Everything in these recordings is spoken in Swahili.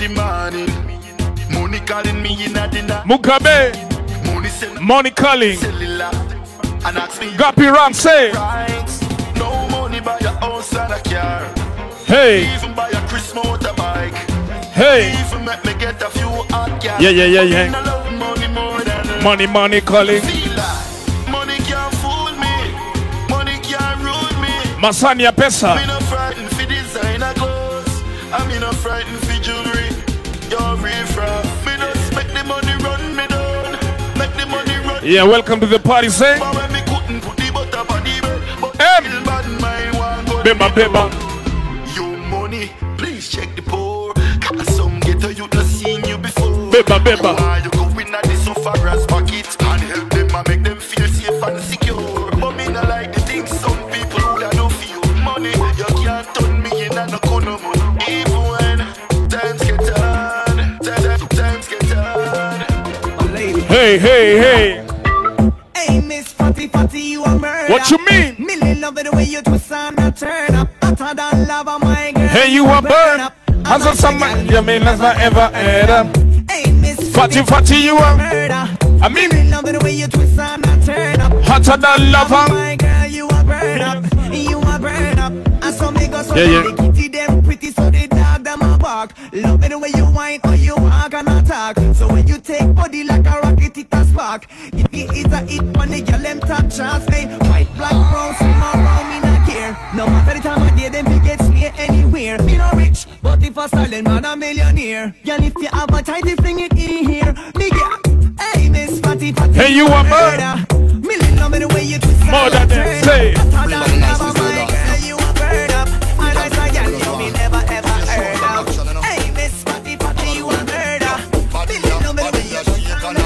the morning. Money calling me in the night. Mugabe. Money calling. Gappy Ram say. No money buy your house and a car. Hey. Even buy a Chris motorbike. Hey. Even make me get a few hot gas. Yeah. Money calling. Money can't fool me. Money can't rule me. Masania pesa. I'm not frightened for designer clothes. I'm not frightened for jewelry. You're riff-raff. Me just make the money run me down. Make the money run. Yeah, welcome to the party, say. But when me couldn't put the butter on the bread, but still bad mind one go. Beba. You money, please check the poor. Cause some ghetto you not seen you before. Beba. Why you go in at the sufferer's pockets and help them and make them feel safe and secure. But me not like the things some people who don't feel. Money, you can't turn me in and no corner money. Even when times get hard, times get hard. Hey. Hey, Miss Fatty, you a murder. What you mean? Millie love it the way you twist and turn up. Hotter than lava, my girl. Hey, you a burn up. As a summer, you mean as I ever heard up. Hey, Miss Fatty, you a murder. I mean, Millie love it the way you twist and turn up. hotter than lava. My girl, you a burn up. You a burn up. And so me go so Yeah. the kitty them pretty so the dog them a bark. Love it the way you whine or you walk and attack. So when you take body like a rocket it a spark. It is a hit when the girl them top chance. Hey, white, black, brown, swim around me not care. No matter the time of day them we get me anywhere. Me no rich, but if a silent man a millionaire. Girl if you have a tighty fling it in here. Me get, hey Miss Fatty. Hey, you a murder. Millie love it the way you twist More than them say. You a bird up. And I say, girl, you me never ever heard of. Hey, Miss Fatty, you a murder. Millie love it the way you twist and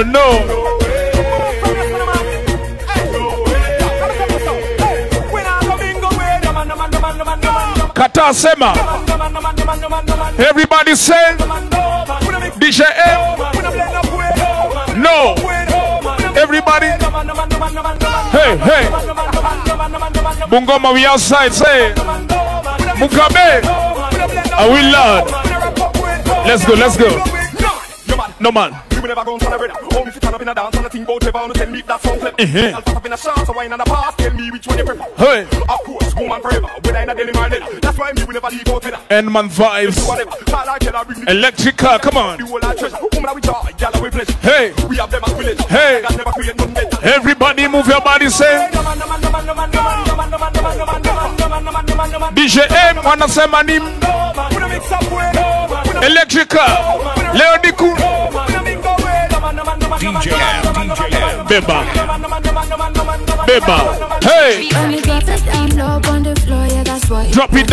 No. Kata sema. Everybody say. DJ M. No. Everybody. Hey. Bungoma, we outside. Say. Mugabe. Are we loud? Let's go. No man. You never go on the bread. Only if you turn up in a dance and a thing about Trevor, tell me that song clip. I'll pop up in a shot, so wine and a pass. Tell me which one you prefer. Hey. Of course, woman forever. Whether in a daily or leather. That's why me will never leave out with her. Endman vibes. Electrica, come on. Hey. We have them as village. Hey. Never create none better. Everybody move your body, say. DJ M, wanasema nim. Electrica. Leoniku. DJ M. Beba. Hey. Drop it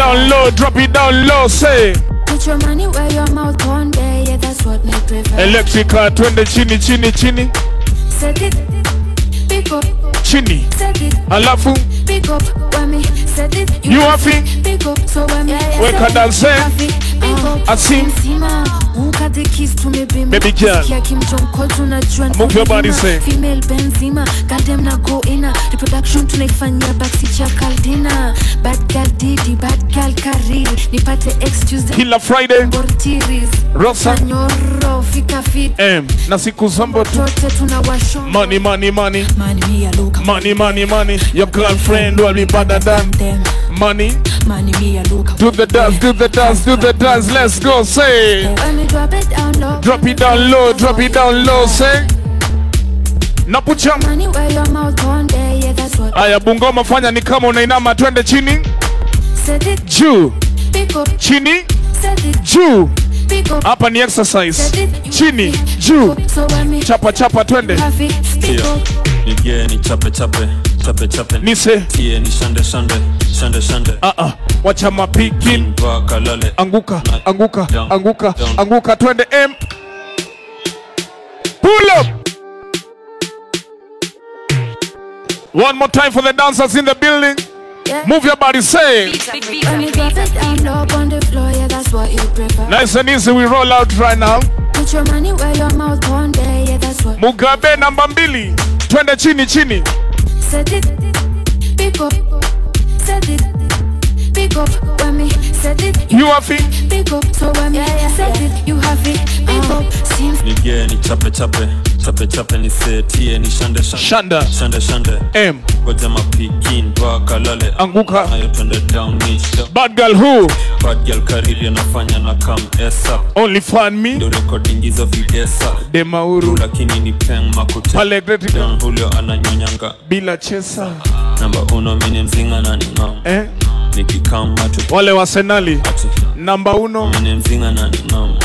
down low, say. Put your money where your mouth one day, yeah, that's what me prefer. Electrica, twende chini. Set it, pick up. Chini. Set it, Alafu. pick up. When me set it, You have it. pick up. So when me Weka dance, Asim. Baby girl. Move your body, say. Female Benzema, goddamn na go inna. Reproduction tunaifanyia backseat ya Caldina. Bad girl Didi, bad girl Kariri. Nipate excuse Kila Friday. Bortiris. Rosa. Nyoro, fika fit. M. Na siku zambo tu. Tote tunawasho. Money. Money me a look. Money. Your girlfriend will be better than them. money. Money me a look. Do the dance. Let's go, say. When me drop it down low. Drop it down low, say. Na put your Money where your mouth one day, yeah, that's what. Aya, Bungoma fanya ni kama unainama, twende chini. Set it, Juu. pick up. Chini. Set it, Juu. pick up. Hapa ni exercise. Set it, Chini. Juu. so when me Chapa twende. have it, pick up. Nigie ni chape. Nise. Tie ni shande. Wacha mapiki. Mpaka lale. Anguka twende M. Pull up. One more time for the dancers in the building. Move your body, say. When you drop it down low on the floor, yeah, that's what you prefer. Nice and easy, we roll out right now. Put your money where your mouth on there, yeah, that's what. Mugabe namba 2. Twende chini chini. Set it, pick up. Set it, pick up. When me set it, you have it. Pick up. So when me set it, you have it. Pick up. Seems Nige ni chape chape. Chape chape ni setie ni shande Shanda. Shande shande. M. Goja mapikin baka lale. Anguka. Ayo twende down niche. Bad girl who? Bad girl Caribbean nafanya na come esa. Only fun me. Do recording hizo videsa. Demauru. Lakini ni peng makute. Pale Gretika. Don Julio ananyonyanga. Bila chesa. Namba 1 mini mzinga na ningam. Nikikama tu. Wale wa Senali. Namba 1. Mini mzinga na ningam.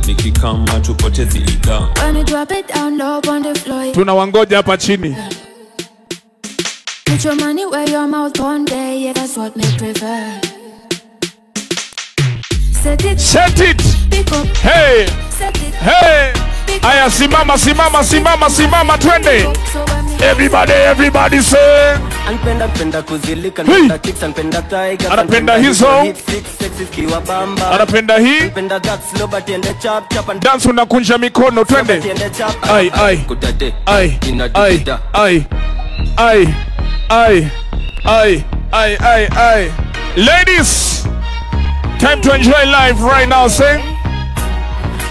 Nikikama tupotezi ida. when you drop it down low on the floor. Tunawangoja hapa chini. Put your money where your mouth on there, yeah, that's what me prefer. Set it, Set it. pick up. Hey. Set it, Hey. pick Aya simama twende. So when me Everybody say. Anpenda kuzilika, Hey. anpenda kicks, anpenda tiger, Anapenda hizo. hit six, sexy kiwa bamba. Anapenda hii. Anpenda that slow but ende chap chap and Dance unakunja mikono twende. ende chap. Ai. Ladies, time to enjoy life right now, say.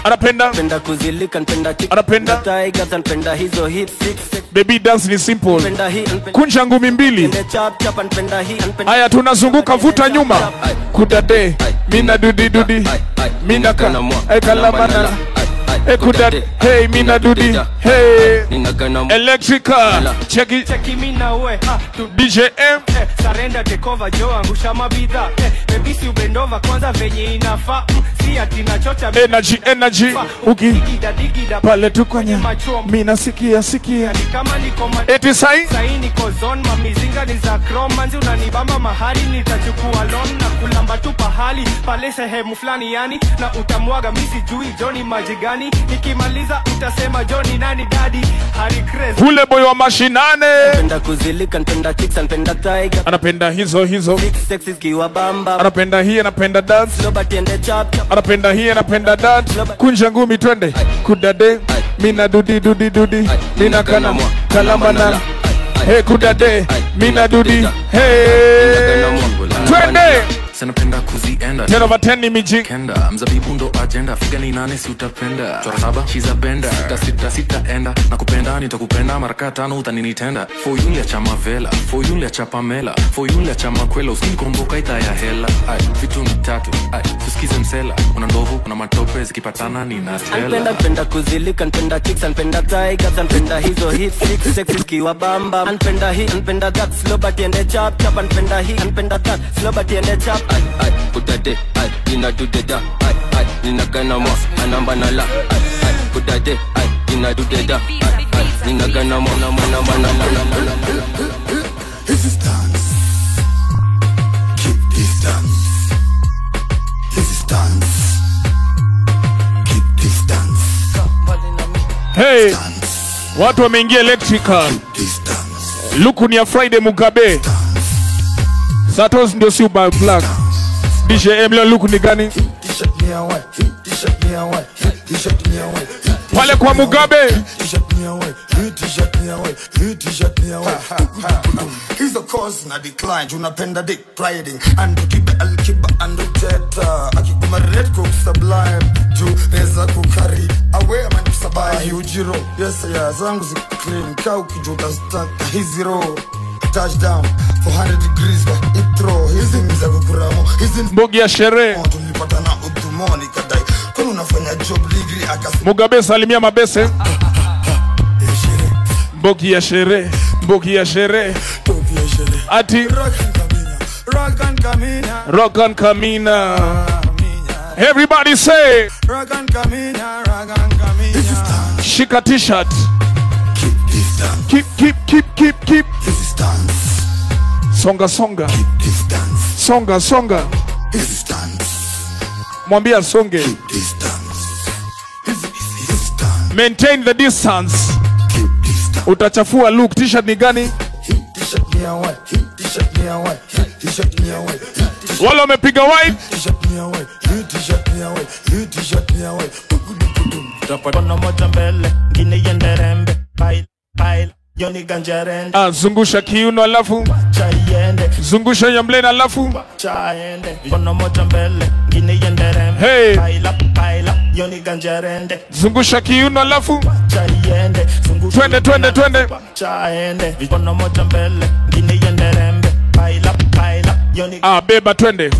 Anapenda. Anpenda kuzilika, anpenda kicks, Anapenda. tigers, anpenda hizo hit six, sexy Baby dance ni simple. anpenda hii, anpenda Kunja ngumi 2. ende chap chap, anpenda hii, anpenda Aya tunazunguka vuta nyuma. Kudade. Mina dudi. Mina kalamana. Kudade. Hey mina dudi. Hey. Electrica. Check it. Mina we DJ M. Sarenda tekova jo angusha mabidha baby si ubendova kwanza venye inafa si ati nachocha Energy. Uki. digida Pale tukonya. Mina sikia. kama niko Eti sai. sahi niko zone mamizinga ni za chrome manzi unanibamba mahali nitachukua loan na kulamba tu pahali pale sehemu fulani yani na utamwaga misi jui Johnny maji gani nikimaliza utasema Johnny nani daddy Harry Crazy Ule boy wa mashinane. anpenda kuzilika, anpenda kicks, anpenda tiger, Anapenda hizo. six, sexy kiwa bamba. Anapenda hii, anapenda dance. Slow but ende chap chap. Anapenda hii, anapenda dance. Kunja ngumi twende. Kudade. Mina dudi. Mina kalamana. Hey kudade. Mina dudi. Hey. Twende. Sanapenda kuzienda 10 over 10 ni miji. Kenda mzabibu ndo agenda, figa ni 8 si utapenda. Chora 7 she's a bender, sita enda na kupenda nitakupenda mara 5 utaninitenda. For you ya chama vela, for you ya chapa mela, for you ya chama kwela, usinikomboka ita ya hela. Ai vitu ni 3, ai usikize msela, una ndovu una matope zikipatana ninatela. Anpenda kuzilika, anpenda kicks, anpenda tigers, anpenda hizo hit six, sexy kiwa bamba. Anpenda hii, anpenda that slow but ende chap chap, anpenda hii, anpenda that slow but ende chap. Kudade, ina dudeda, nina gana mo, anamba nala. Kudade, ina dudeda, nina gana mo, This is dance. Keep this dance. This is dance. Keep this dance. Hey. Dance. Watu wameingia electrical. This dance. Luku ni ya Friday Mugabe. Satos ndio si by black. DJ M leo luku ni gani? T-shirt me a white. T-shirt me a white. T-shirt me a white. Pale kwa Mugabe. T-shirt me a white. T-shirt me a white. T-shirt me a white. He's the cause na decline. Tunapenda dick riding. And kibe al-kiba and rejecta. Akikuma red cook sublime. Juu reza kukari. Away man kusabai. Ujiro. Yes ya zangu zi clean. Kau kijuta staka. Hizi roll. Touchdown 400 degrees kwa intro. Hizi mza kukuramo. Hizi Mbogi ya sherehe. tulipata na utumoni kadai. Kwani unafanya job degree akasi. Mugabe salimia mabese. Mbogi ya sherehe. Ati Rock and Camina. Rock and Camina. Everybody say Rock and Camina. This is dance. shika t-shirt. Keep this dance. Keep. This is dance. Songa. Keep this dance. Songa. This is dance. Mwambia songe. Keep this dance. This is dance. Maintain the distance. Keep this dance. Utachafua look. T-shirt ni gani? T-shirt me a white. T-shirt T-shirt me away, T-shirt me away. Wala wamepiga white. T-shirt me away, T-shirt me away, T-shirt me away. Kono moja mbele, ngine yende rembe. Pile, yoni ganjerende. Zungusha kiuno alafu Chayende. Zungusha nyamblena alafu Chayende. Kono moja mbele, ngine yende rembe. Hey. Pile, yoni ganjerende. Zungusha kiuno alafu Chayende. Twende. Chayende. Kono moja mbele, ngine yende rembe. Pile, yoni. Beba twende.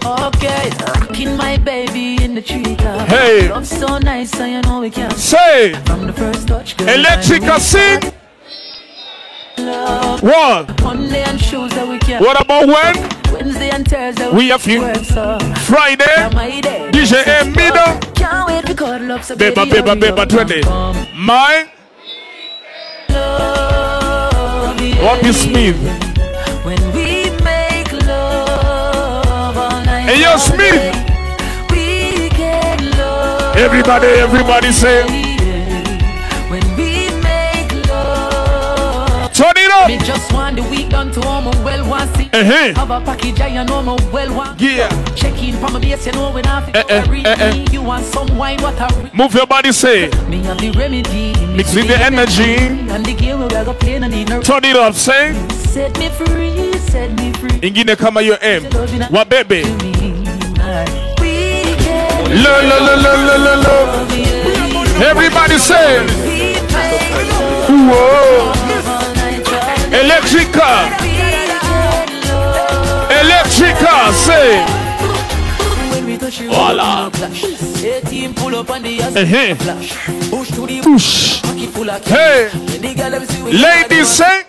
Okay, rocking my baby in the treetop. Hey. Love so nice, so you know we can't. Say. From the first touch, girl, Electrica sing. Love. What? Monday and shoes that we can't. What about when? Wednesday and Thursday We have you. work, so. Friday. DJ M Mido. Can't wait to cuddle up, so Beba twende. Mine. Love, yeah. Wapi Smith. When we make love all night. Hey yo Smith. We get love. Everybody say. When we make love. Turn it up. Me just want the week done to all my well want see. Have a package I know my well want. Yeah. Check in from my base, you know when I feel you want some wine, what I Move your body, say. me have the remedy. Mix with the energy. And the game we go play and the nerve. Turn it up, say. Set me free, set me free. Ingine kama yo M. Wa bebe. We get Lo. Everybody say. Whoa. Electrica. Electrica, say. Voila. Push. Hey. Ladies, say.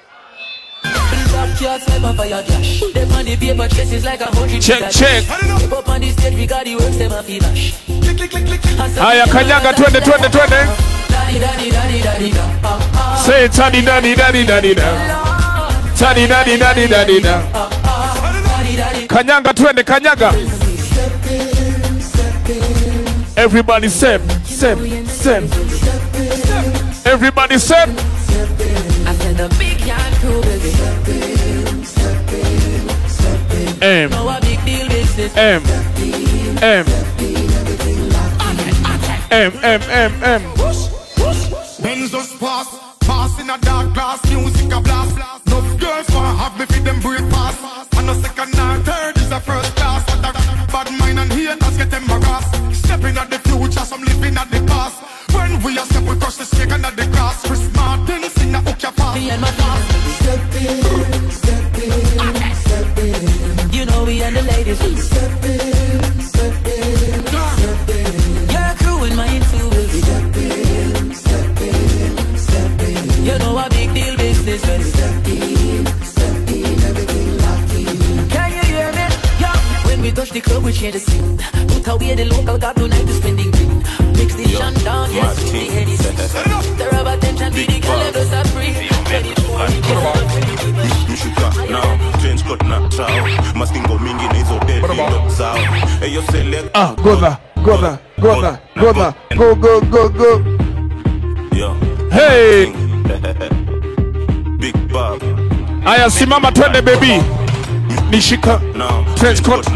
Check. Aya kanyaga twende. Say tani daddy da. Tani daddy da. Kanyaga twende. Everybody step. Everybody step. After the big yard crew, M. no a big deal business. M. Benz just pass in a dark glass, music a blast. No girls want have me feed them break pass. And no second nor third is a first class. Bad mind and haters get embarrassed. Stepping at the future, some living at the past. When we are step, we crush the snake under the grass. Chris Martin sing a hook your pass. Me and my boss. Step in. You know we and the ladies. Step in. Your crew and mine too. Step in. You know a big deal business. Step in, everything locked in. Can you hear me? Yeah. When we touch the club, we share the scene. Put away the local, got tonight to spending green. Mix the shandown, yes, with the heady. The rubber attention, be the calendars are free. Mshika now, change cut na chao. Mastingo mingi na hizo dead zao. Eyo select. Go. Yo. Hey. Big Bob. Aya simama twende baby. Nishika. Trench coat.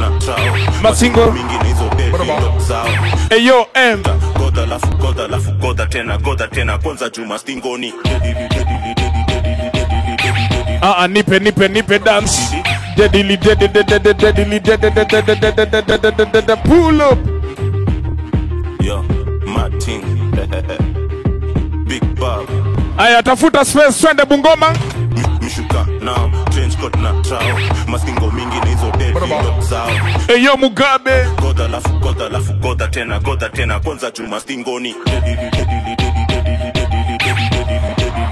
Masingo. Mingi na hizo dead zao. Eyo M. Goda tena kwanza juma stingoni. Nipe dance. Deadly. Pull up. Yo, Martin. Big Bob. Aya tafuta space twende Bungoma. Mshuka now, change cut na chao. Mastingo mingi na hizo dead zao. Eyo Mugabe. Goda tena kwanza juma stingoni.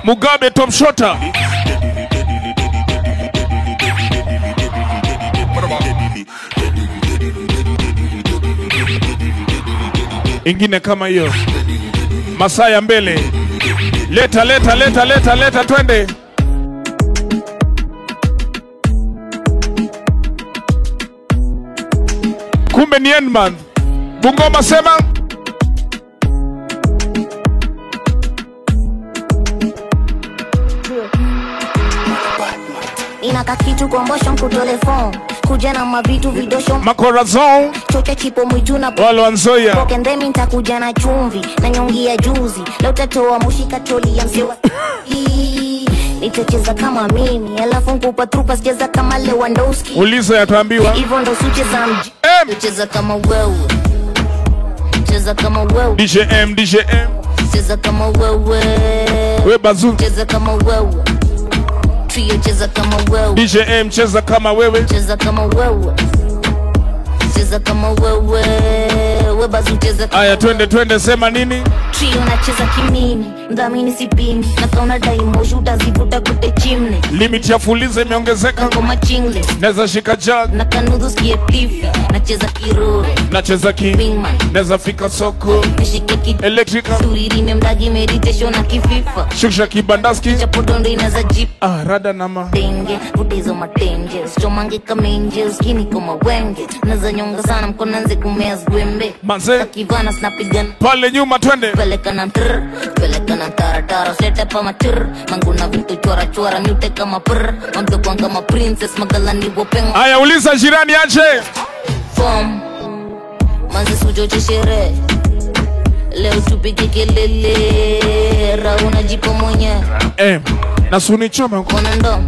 Mugabe top shotter. Ingine kama hiyo. Masaya mbele. Leta twende. Kumbe ni Endman. Bungoma sema. na kakitu kwa mbosho kutole phone. Kuja na mavitu vidosho makorazon chote chipo mwitu na walo anzoya pokendemi nitakuja na chumvi na nyongi ya juzi. Leo tatoa mushika troli ya msewa nitacheza kama mimi alafu nkupa trupa sicheza kama Lewandowski. Uliza yatuambiwa hivyo ndo sucheza mji cheza kama wewe. Cheza kama wewe DJM cheza kama wewe. We Bazoo cheza kama wewe. Trio cheza kama wewe. DJM cheza kama wewe. Cheza kama wewe. Cheza kama wewe. We Bazoo cheza kama aya twende sema nini? Trio nacheza kimini ndamini sipimi na kauna daimoju utazivuta kute chimne. Limit ya fuliza imeongezeka ngoma chingle neza shika jag na kanudhu skie tifi nacheza kiroro nacheza Bingman neza fika soko nishike ki electrical suriri memdagi meditation na kififa shusha kibandaski chapotondo inaza jeep rada nama tenge utezo matenge chomange kamenje skini kama wenge naza nyonga sana mkono nze kumea zwembe manze kivana snapigana pale nyuma twende peleka na tara slete pa matir manguna vitu chora mute kama prr mamto kwa kama princess magalani wopenga. Aya uliza jirani aje form manze sujo chishere leo tupige kelele rauna jipo mwenye na suni choma kona ndo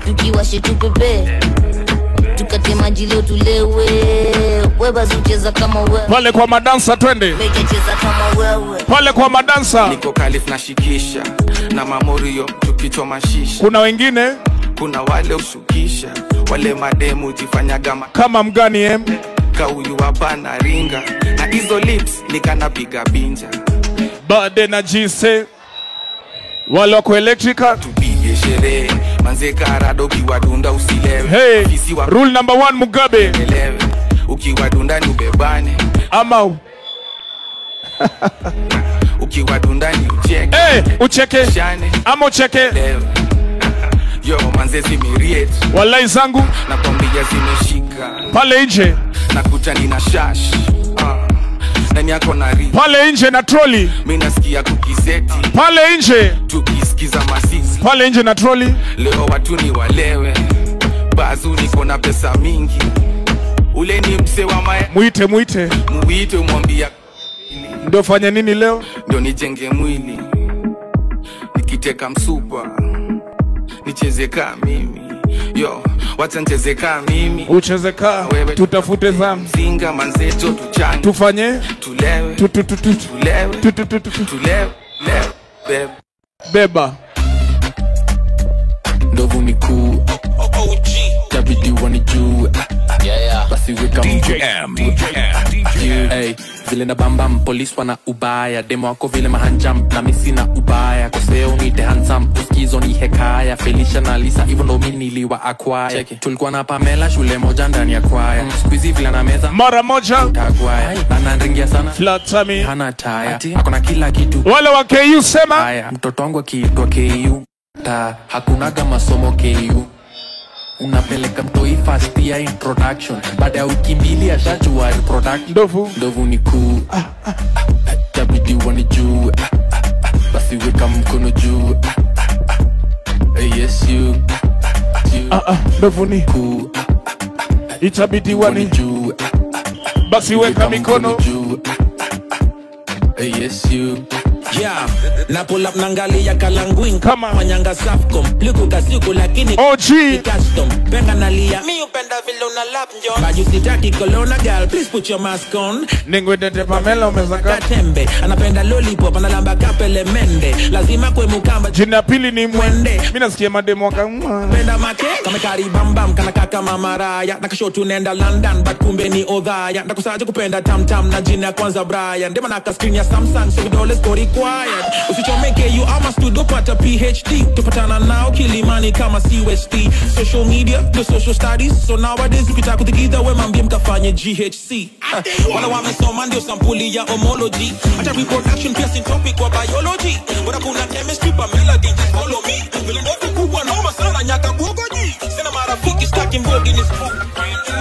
tukiwashe tupepe tukate maji leo tulewe. We Bazoo cheza kama wewe. Pale kwa madansa twende. Cheza kama wewe. Pale kwa madansa. Niko Kalif na shikisha na mamorio tukichoma shisha. Kuna wengine, kuna wale ushukisha, wale mademu jifanya kama mgani kauyu hapana ringa na hizo lips nikanapiga binja. Bade na jise wale wako electrical tupige sherehe manze karado kiwadunda usilewe. Hey, rule number 1 Mugabe elewe ukiwadunda ni ubebane ama ukiwadunda ni ucheke. Ucheke ama ucheke yo manze zimiriet wallahi zangu nakwambia zimeshika pale nje nakuta nina shash nani yako nari pale nje na troli mimi nasikia kukiseti pale nje tukisikiza masisi pale nje na troli. Leo watu ni walewe Bazoo niko na pesa mingi ule ni mse wa mae muite umwambia ndio fanya nini leo ndio nijenge mwili nikiteka msupa nicheze kama mimi yo wacha nicheze kama mimi ucheze kama tutafute zamu zinga manzeto tuchane tufanye tulewe tulewe beba ndovu ni kuu tabidi wanijue basi weka DJM hey, vile na bambam police wana ubaya demo wako vile mahanjam na misi na ubaya koseo nite handsome uskizo ni hekaya Felicia na Lisa hivyo ndo mimi niliwa acquire tulikuwa na Pamela shule moja ndani ya kwaya squeezy vile na meza mara moja utagwaya anaringia sana flat tummy hana taya akona kila kitu wale wa KU sema haya mtoto wangu akiitwa KU hakunaga masomo KU unapeleka mtoi first year introduction baada ya wiki mbili ashajua reproduction ndovu ni kuu tabidi wanijue basi weka mkono juu yes you ndovu ni kuu itabidi wanijue basi weka mikono juu yes you yeah, na pull up nangali ya kalangwing kama manyanga Safcom liku kasiku lakini OG custom penga nalia mi upenda vile una lap njon baju sitaki kolona girl please put your mask on ningwedete Pamela umezaka tembe anapenda lollipop analamba kapele mende lazima kwe mukamba jina pili ni mwende mimi nasikia mademo kama penda make kama kari bambam kana kaka mama raya nakasho tunenda London but kumbe ni odhaya ndakusaje kupenda tam na jina kwanza Brian ndema naka screen ya Samsung so vidole story usichomeke you ama studio pata PhD tupatana nao Kilimani kama CST social media the social studies so nowadays ukitaka kutikida we mambie mkafanye GHC wala wamesoma ndio sampuli ya homology hata reproduction pia syntopic kwa biology bora kuna chemistry Pamela DJ follow me vile ndoto kubwa noma sana nyaka gogoji sina marafiki staki mbogi ni spook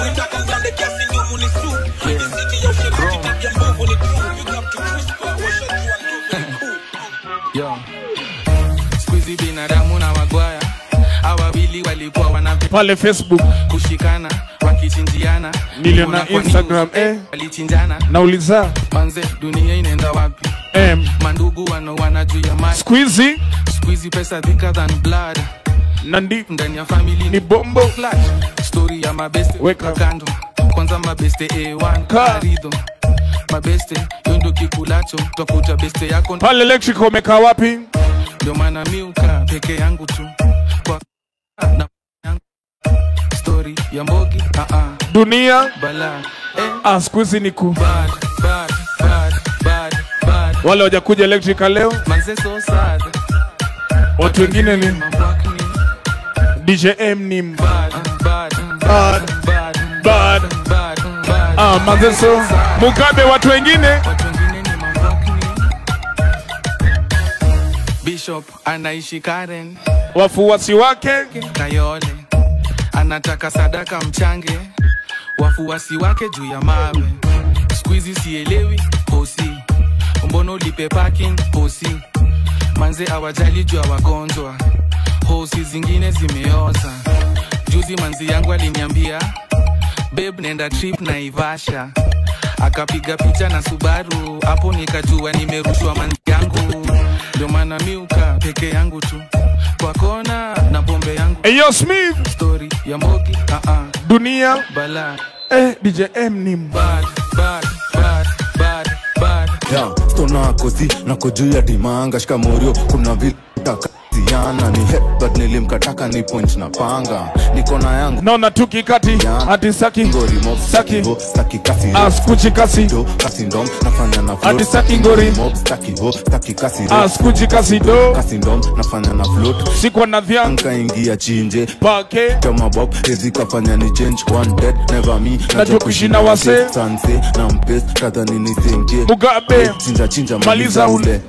unataka mzande kiasi ndio munisu ni city ya ushiriki tabia mbovu ni true you got to whisper yo squeezy binadamu na wagwaya awawili wali walikuwa wanapi pale Facebook kushikana wakichinjiana niliona Instagram walichinjana nauliza manze dunia inaenda wapi mandugu wana juu ya mali squeezy pesa thicker than blood nandi ndani ya family ni bombo flash story ya mabeste weka kando kwanza mabeste A1 karido mabeste yondo kikulacho twakuta beste yako pale electric umekaa wapi ndio maana miuka peke yangu tu kwa na story ya mbogi dunia bala squeezy ni ku bad wale wajakuja electric leo manze so sad watu wengine ni DJM ni bad manze so Mugabe watu wengine Bishop anaishi Karen wafuasi wake Kayole anataka sadaka mchange wafuasi wake juu ya mawe squeezy sielewi hosi mbono lipe parking hosi manze awajali juu ya wagonjwa hosi zingine zimeoza juzi manzi yangu aliniambia babe nenda trip na Ivasha akapiga picha na Subaru hapo nikajua nimerushwa manzi yangu ndio maana miuka peke yangu tu kwa kona na bombe yangu Eyo Smith story ya mbogi dunia bala DJM ni bad stona kosi na kujua dimanga shikamorio kuna vile takatiana ni headbutt nilimkataka ni point na panga niko na yangu naona tukikati hadi saki ngori mob saki staki kasi askuchi kasi do kasi ndom nafanya na float hadi saki ngori mob staki ho staki kasi askuchi kasi do kasi ndom nafanya na float siko na vyanga ingia chinje pake kama bob hizi kafanya ni change one dead never me na jokushina wase sanse na mpest kadha nini senje Mugabe chinja maliza ule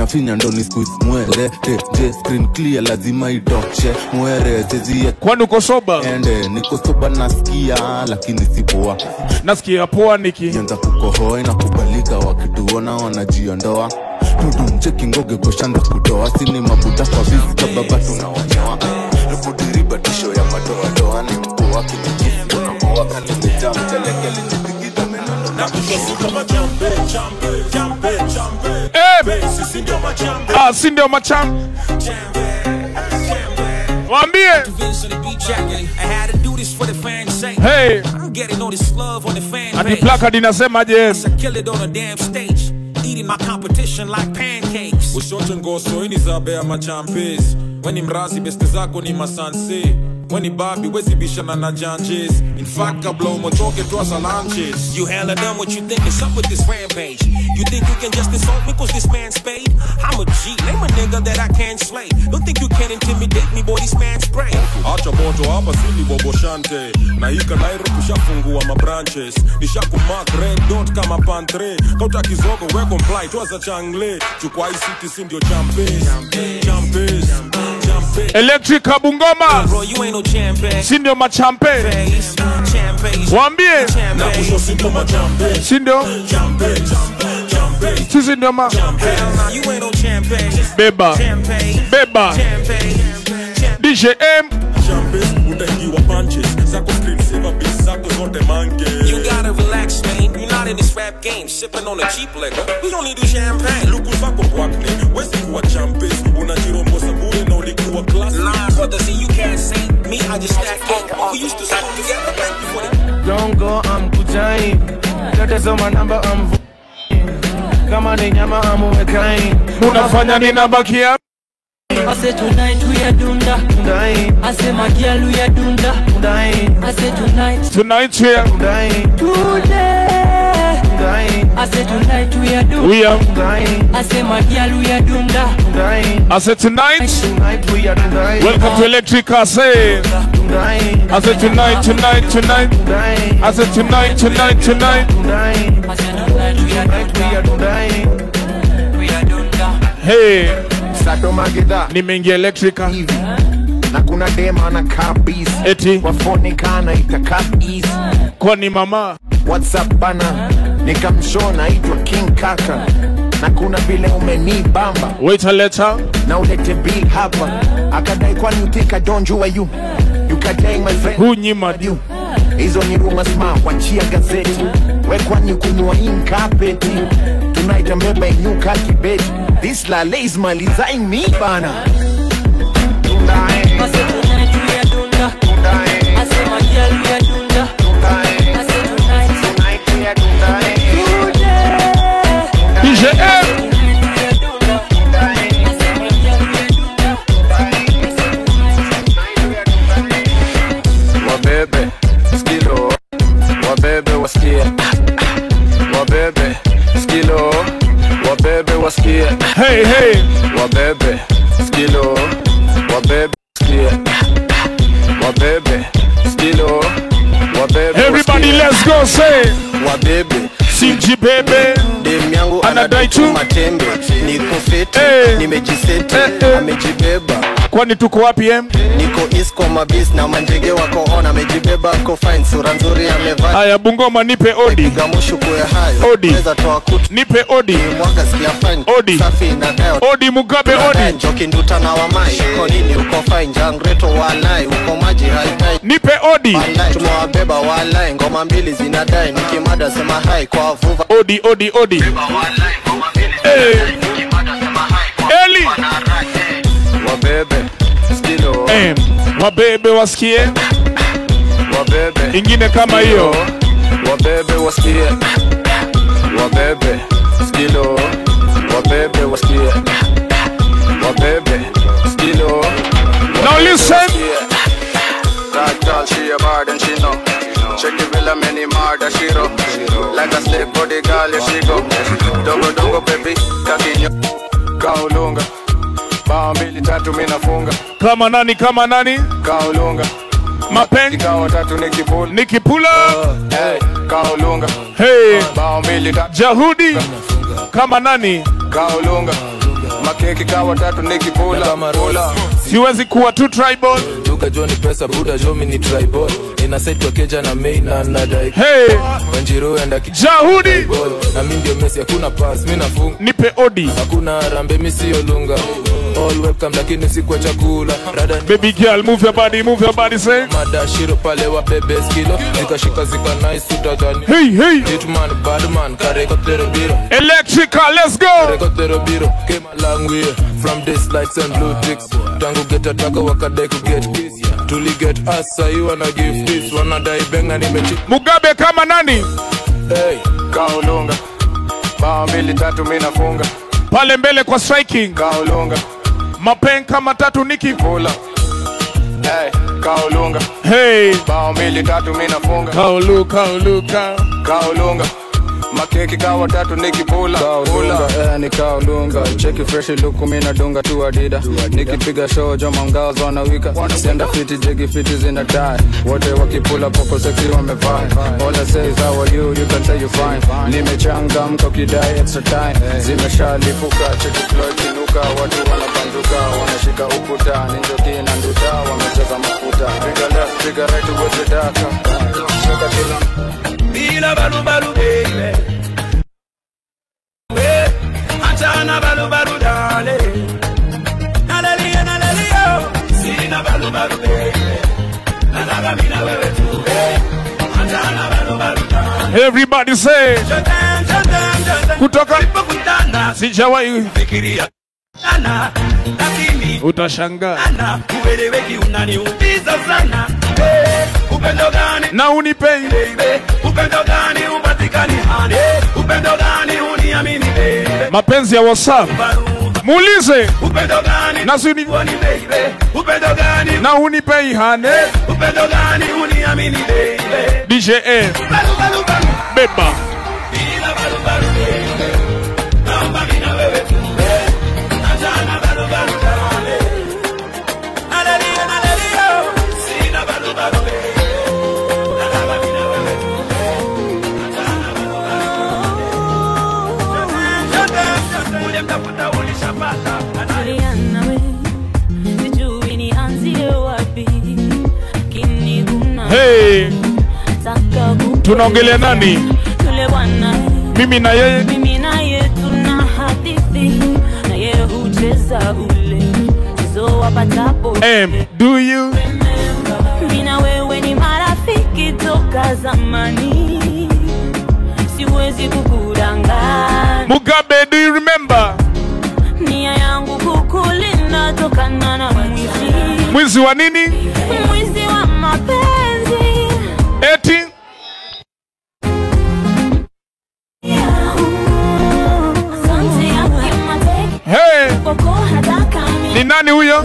finya ndo ni squeeze mwele je screen clear lazima itoshe mwere zezie kwani uko soba niko soba nasikia lakini si poa nasikia poa nikianza kukohoa na kubalika wakituona wanajiondoa mcheki ngoge kushanda kutoa sini mabuta kwa visi kababa tunawanyoa rubudiriba tisho ya madoa ni mkuu wake nikisi unamoa kalimejaa mcheleke lijitikida menano na kushasuka majambe jambe sisi ndio macham wambie hey ati placard inasema je eating my competition like pancakes. Ushoto ngoso ini zabe ama champes. When mrazi beste zako ni masanse. When babi wezi bishana na janjes. In fact I blow my choke to us lunches. You hella done what you think is up with this rampage. You think you can just insult me cause this man's paid? I'm a G, name a nigga that I can't slay. Don't think you can intimidate me boy, this man's spray. Acha moto hapa sili bobo shante. Na hika Nairo kushafungua mabranches. Nishakumark red dot kama pantre. Kauta kizogo we comply twaza changle. Chukwa hii city si ndio champes. Electric Bungoma si ndio machampe wambie si ndio sisi ndio ma beba DJM utaingiwa punches zako screen saver beats zako zote manke. You gotta relax man, you're not in this rap game sipping on a cheap liquor. We don't need do champagne. Luku zako kwakne wezi kuwa champes unajirombo sabure na ulikuwa class. Nah brother see you can't say me I just stack up. We used to school together back before the don't go I'm kujai tatizo manamba I'm kama ni nyama amumekain unafanya nina bakia. I said tonight we are dunda. I said my girl we are dunda. I said tonight we are today. I said tonight we are dunda. I said my girl we are dunda. I said tonight we are dunda. Welcome to Electric I say. I said tonight. I said tonight. I said tonight we are dunda. We are dunda. Hey Sato magida nimeingia Electrica hivi na kuna dema na kabis eti wafonekana itakabis kwani mama WhatsApp bana nikamshona itwa King Kaka na kuna vile umenibamba. Wait a letter. Na ulete bill hapa. Akadai kwani you think I don't you you. You kadai my friend. Who nyima you? Hizo ni rumors ma wachia gazeti. We kwani kunua inkapeti. Tonight I'm beba inyuka kibeti. This lale is malizaing me bana. Tundae. Wabebe, skilo, wabebe wasikie. Wabebe, skilo, wabebe wasikie. Hey, hey. Wabebe, skilo, wabebe wasikie. Wabebe, skilo, wabebe. Everybody let's go say. Wabebe, Simji bebe. Dem yangu anadai tu matembe. Niko fete, nimejisete, amejibeba. Kwani tuko wapi em? Niko East kwa mabis na manjege wako on, amejibeba ko fine, sura nzuri amevaa. Haya Bungoma nipe odi. Gamushu kwa hayo. Odi. Weza toa kutu. Nipe odi. Mwanga sikia fine. Odi. Safi na dayo. Odi Mugabe odi. Joki nduta na wamai. Uko nini uko fine, jangreto walai. Uko maji haidai. Nipe odi. Tumewabeba walai. Ngoma mbili zinadai. Nikimada sema hai kwa vuva. Odi, odi, odi. Eli. Wabebe, skilo. Wabebe wasikie. Wabebe. Ingine kama hiyo. Wabebe wasikie. Wabebe, skilo. Wabebe wasikie. Wabebe, skilo. Now listen. That girl, she a bad and she know. Check the villa, many murder she roll. Like a slave body girl, yeah she go. Dongo dongo baby, kakinyo. Kaulunga, bao mbili tatu mina funga. Kama nani, kama nani? Kaulunga, Mapen. Kao tatu nikipula. Nikipula. Hey, kaulunga. Hey, bao mbili tatu. Jahudi. Kama nani? Kaulunga, makeki kawa tatu nikipula. Siwezi kuwa tu tribal. Duka Johnny pesa buda Jomi ni tribal. Inasaitwa keja na main na nadai. Hey, Wanjiru enda Jahudi. Na mimi ndio Messi, hakuna pass mimi nafunga. Nipe odi. Hakuna rambe mimi sio lunga. All welcome lakini si kwa chakula. Baby girl move your body say. Madashiro pale wa bebe skilo. Zikashika zika nice utadhani. Hey, hey. Hitman, bad man, kareko biro. Electrical, let's go. Kareko biro. Came a long way from this lights and blue ticks. Tangu get ataka wakadai ku get peace. Tuli get us, so you wanna give this. Wanna die benga nimechi. Mugabe kama nani? Hey, kaulunga. Bao mbili tatu mina funga. Pale mbele kwa striking. Kaulunga. Mapen kama tatu nikipula. Hey, kaulunga. Hey, bao mbili tatu mina funga. Kaulunga. Makeki kawa tatu nikipula. Kaulunga, ni kaulunga. Cheki fresh look mina dunga tu adida. Nikipiga show joma mgazo wanawika. Senda fiti jegi fiti zina die. Wote wakipula poko sexy wamevaa. All I say is how are you, you can say you fine. Nimechanga mko kidai extra time. Zimeshalipuka cheki flow kinuka. Watu wanapanduka wanashika ukuta. Ninjoki na nduta wamecheza mafuta. Piga left, piga right uweze daka. Shoka kila Bila balu balu baby. Achana balu balu dale. Nalelia. Sina balu balu baby. Nataka mina wewe tu. Achana balu balu dale. Everybody say. Kutoka. Sijawahi fikiria. Ana. Lakini. Utashangaa. Ana. Ueleweki unaniumiza sana. Upendo gani na unipei baby, upendo gani upatikani hane, upendo gani uniamini baby, mapenzi ya WhatsApp muulize upendo gani na suni baby, upendo gani na unipei hane, upendo gani uniamini baby, DJ A beba bila balu balu baby, naomba mina wewe tu achana balu balu dale, nalelia sina balu balu baby. Hey, tunaongelea nani? Mimi na yeye uliza ule zo wapatapo. Do you? Mina wewe ni marafiki toka zamani, siwezi kukudanganya. Mugabe, do you remember? Nia yangu kukulinda tokana na mwizi. Mwizi wa nini? Mwizi wa mapenzi. Eti? Hey! Ni nani huyo?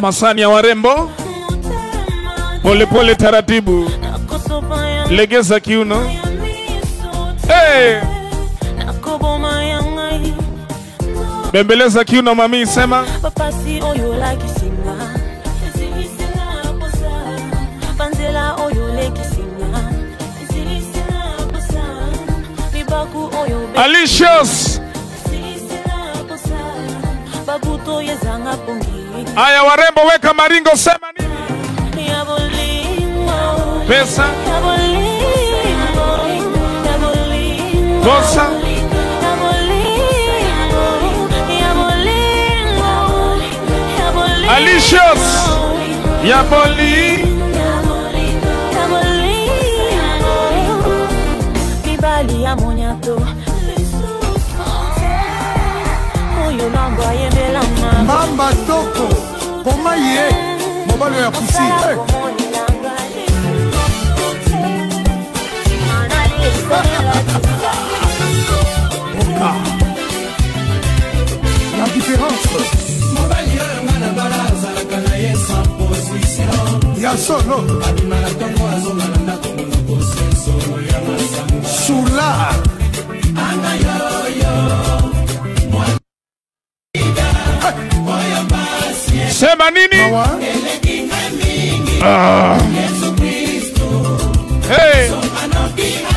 Masani ya warembo, pole pole taratibu, legeza kiuno. Hey! Bembeleza kiuno mami, sema Alicious. Aya warembo, weka maringo, sema nini? Pesa Bosa Alicious Yaboli Bibali ya monyato Oyo namba yemela Mamba toko Koma ye Mobalo ya pusi La différence Ya solo Soula Sema nini? Hey!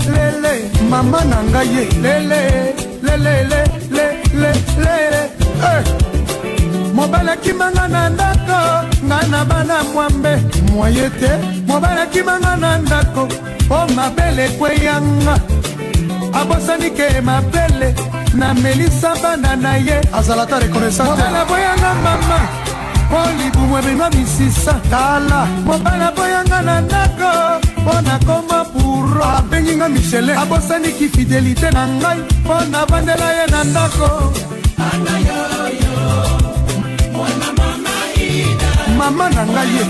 Lele Mama nangaye Lele Mobala kimanga na ndako Ngana bana mwambe Mwayete Mobala kimanga na ndako O mabele kwe yanga Abosani ke mabele Na melisa bana na ye Azalata rekonesante Mobala boyanga mama Oli bumwebima misisa Tala Mobala boyanga na ndako Pona koma puro Abenginga Michele Abosani ki fidelite na ngai Pona bandela ye na ndako Mama na ngai ye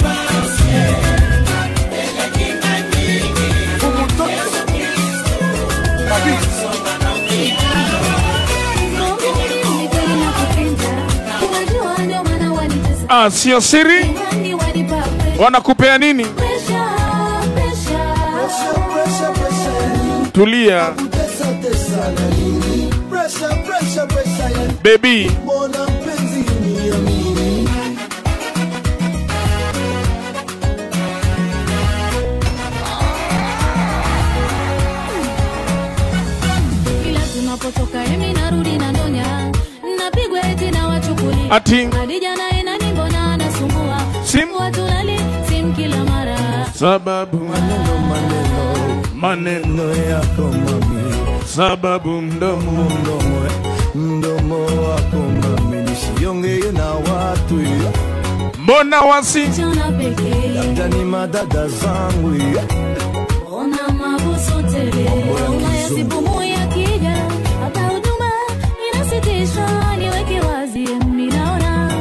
Sio siri? Wanakupea nini? Tulia baby. Napotoka mimi narudi na ndonya napigwa eti na wachukuli ati Hadija na ina mbona anasumbua sim watu lali sim kila mara sababu maneno yako mami sababu mdomo wako mami nisiongee na watu mbona wasi labda ni madada zangu ona mabuso tele ona sibumu ya kija hata huduma inasitisha niweke wazi minaona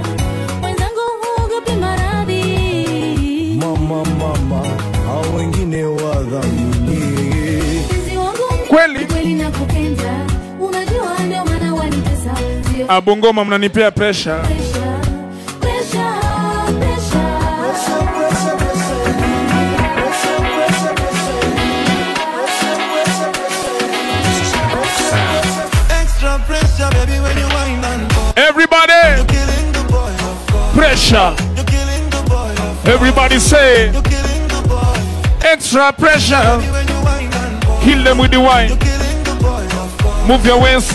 wenzangu huogopi maradhi mama hao wengine wadhamini kweli nakupenda unajua ndio maana wanitesa Abungoma mnanipea pressure pressure. Everybody say extra pressure. Kill them with the wine. Move your waist.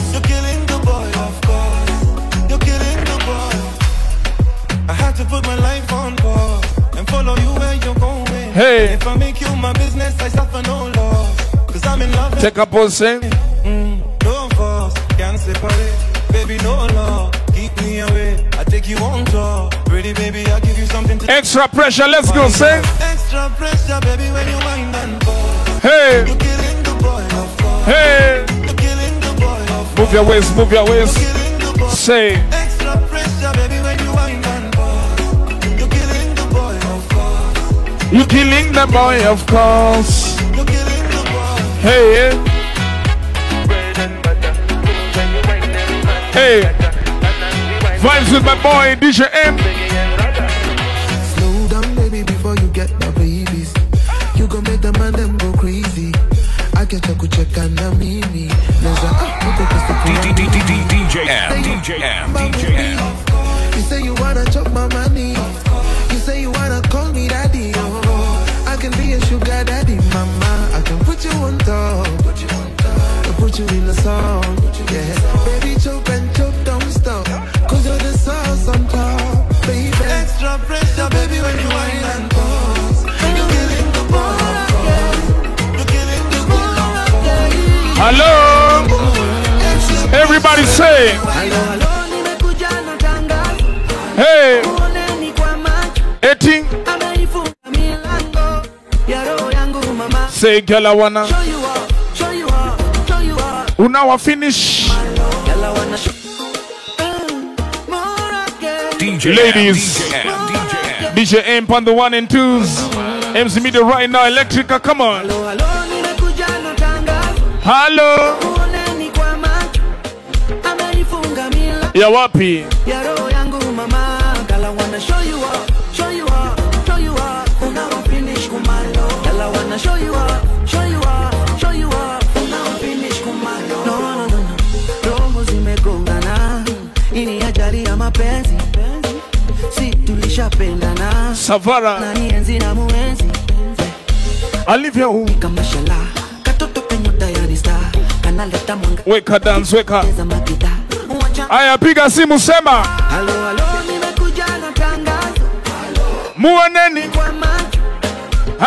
I had to put my life on pause and follow you where you're going. Hey. If I make you my business, I suffer no loss. Cause I'm in love. Take a pause, say. No force, can't separate. Baby, no law, keep me away. I take you on tour. Pretty baby, I'll give you something to. Extra pressure, let's go, say. Extra pressure, baby, when you wind and pause. Hey. You're killing the boy, of course. Hey. You're killing the boy, of course. Move your waist, move your waist. Say. Extra pressure, baby, when you wind and pause. You're killing the boy, of course. You killing the boy, of course. You're killing the boy. Hey. Hey. Vibes with my boy DJ M. Slow down, baby, before you get my babies. You gon' make the man them go crazy. I get a good check and a mimi. DJ M. You say you wanna chop my money. You say you wanna call me daddy. Oh, I can be a sugar daddy, mama. I can put you on top. Put you in the song. Yeah, baby, chop and chop, don't stop. Cause you're the sauce on top, baby. Extra pressure, baby, when you wine and pause. You're killing the boy. You're killing the boy. Hello. Everybody say. Hey. Eti. Say, girl, I wanna. Unawa finish. Ladies, DJ M on the 1 and 2s. MC Media right now, Electrica, come on. Hello. Ya wapi? mapenzi si tulishapendana Savara na nienzi na muenzi alivyo kama shala katoto penyota ya rista kanaleta mwanga weka dance weka aya piga simu sema halo halo nimekuja na tangazo muoneni kwa macho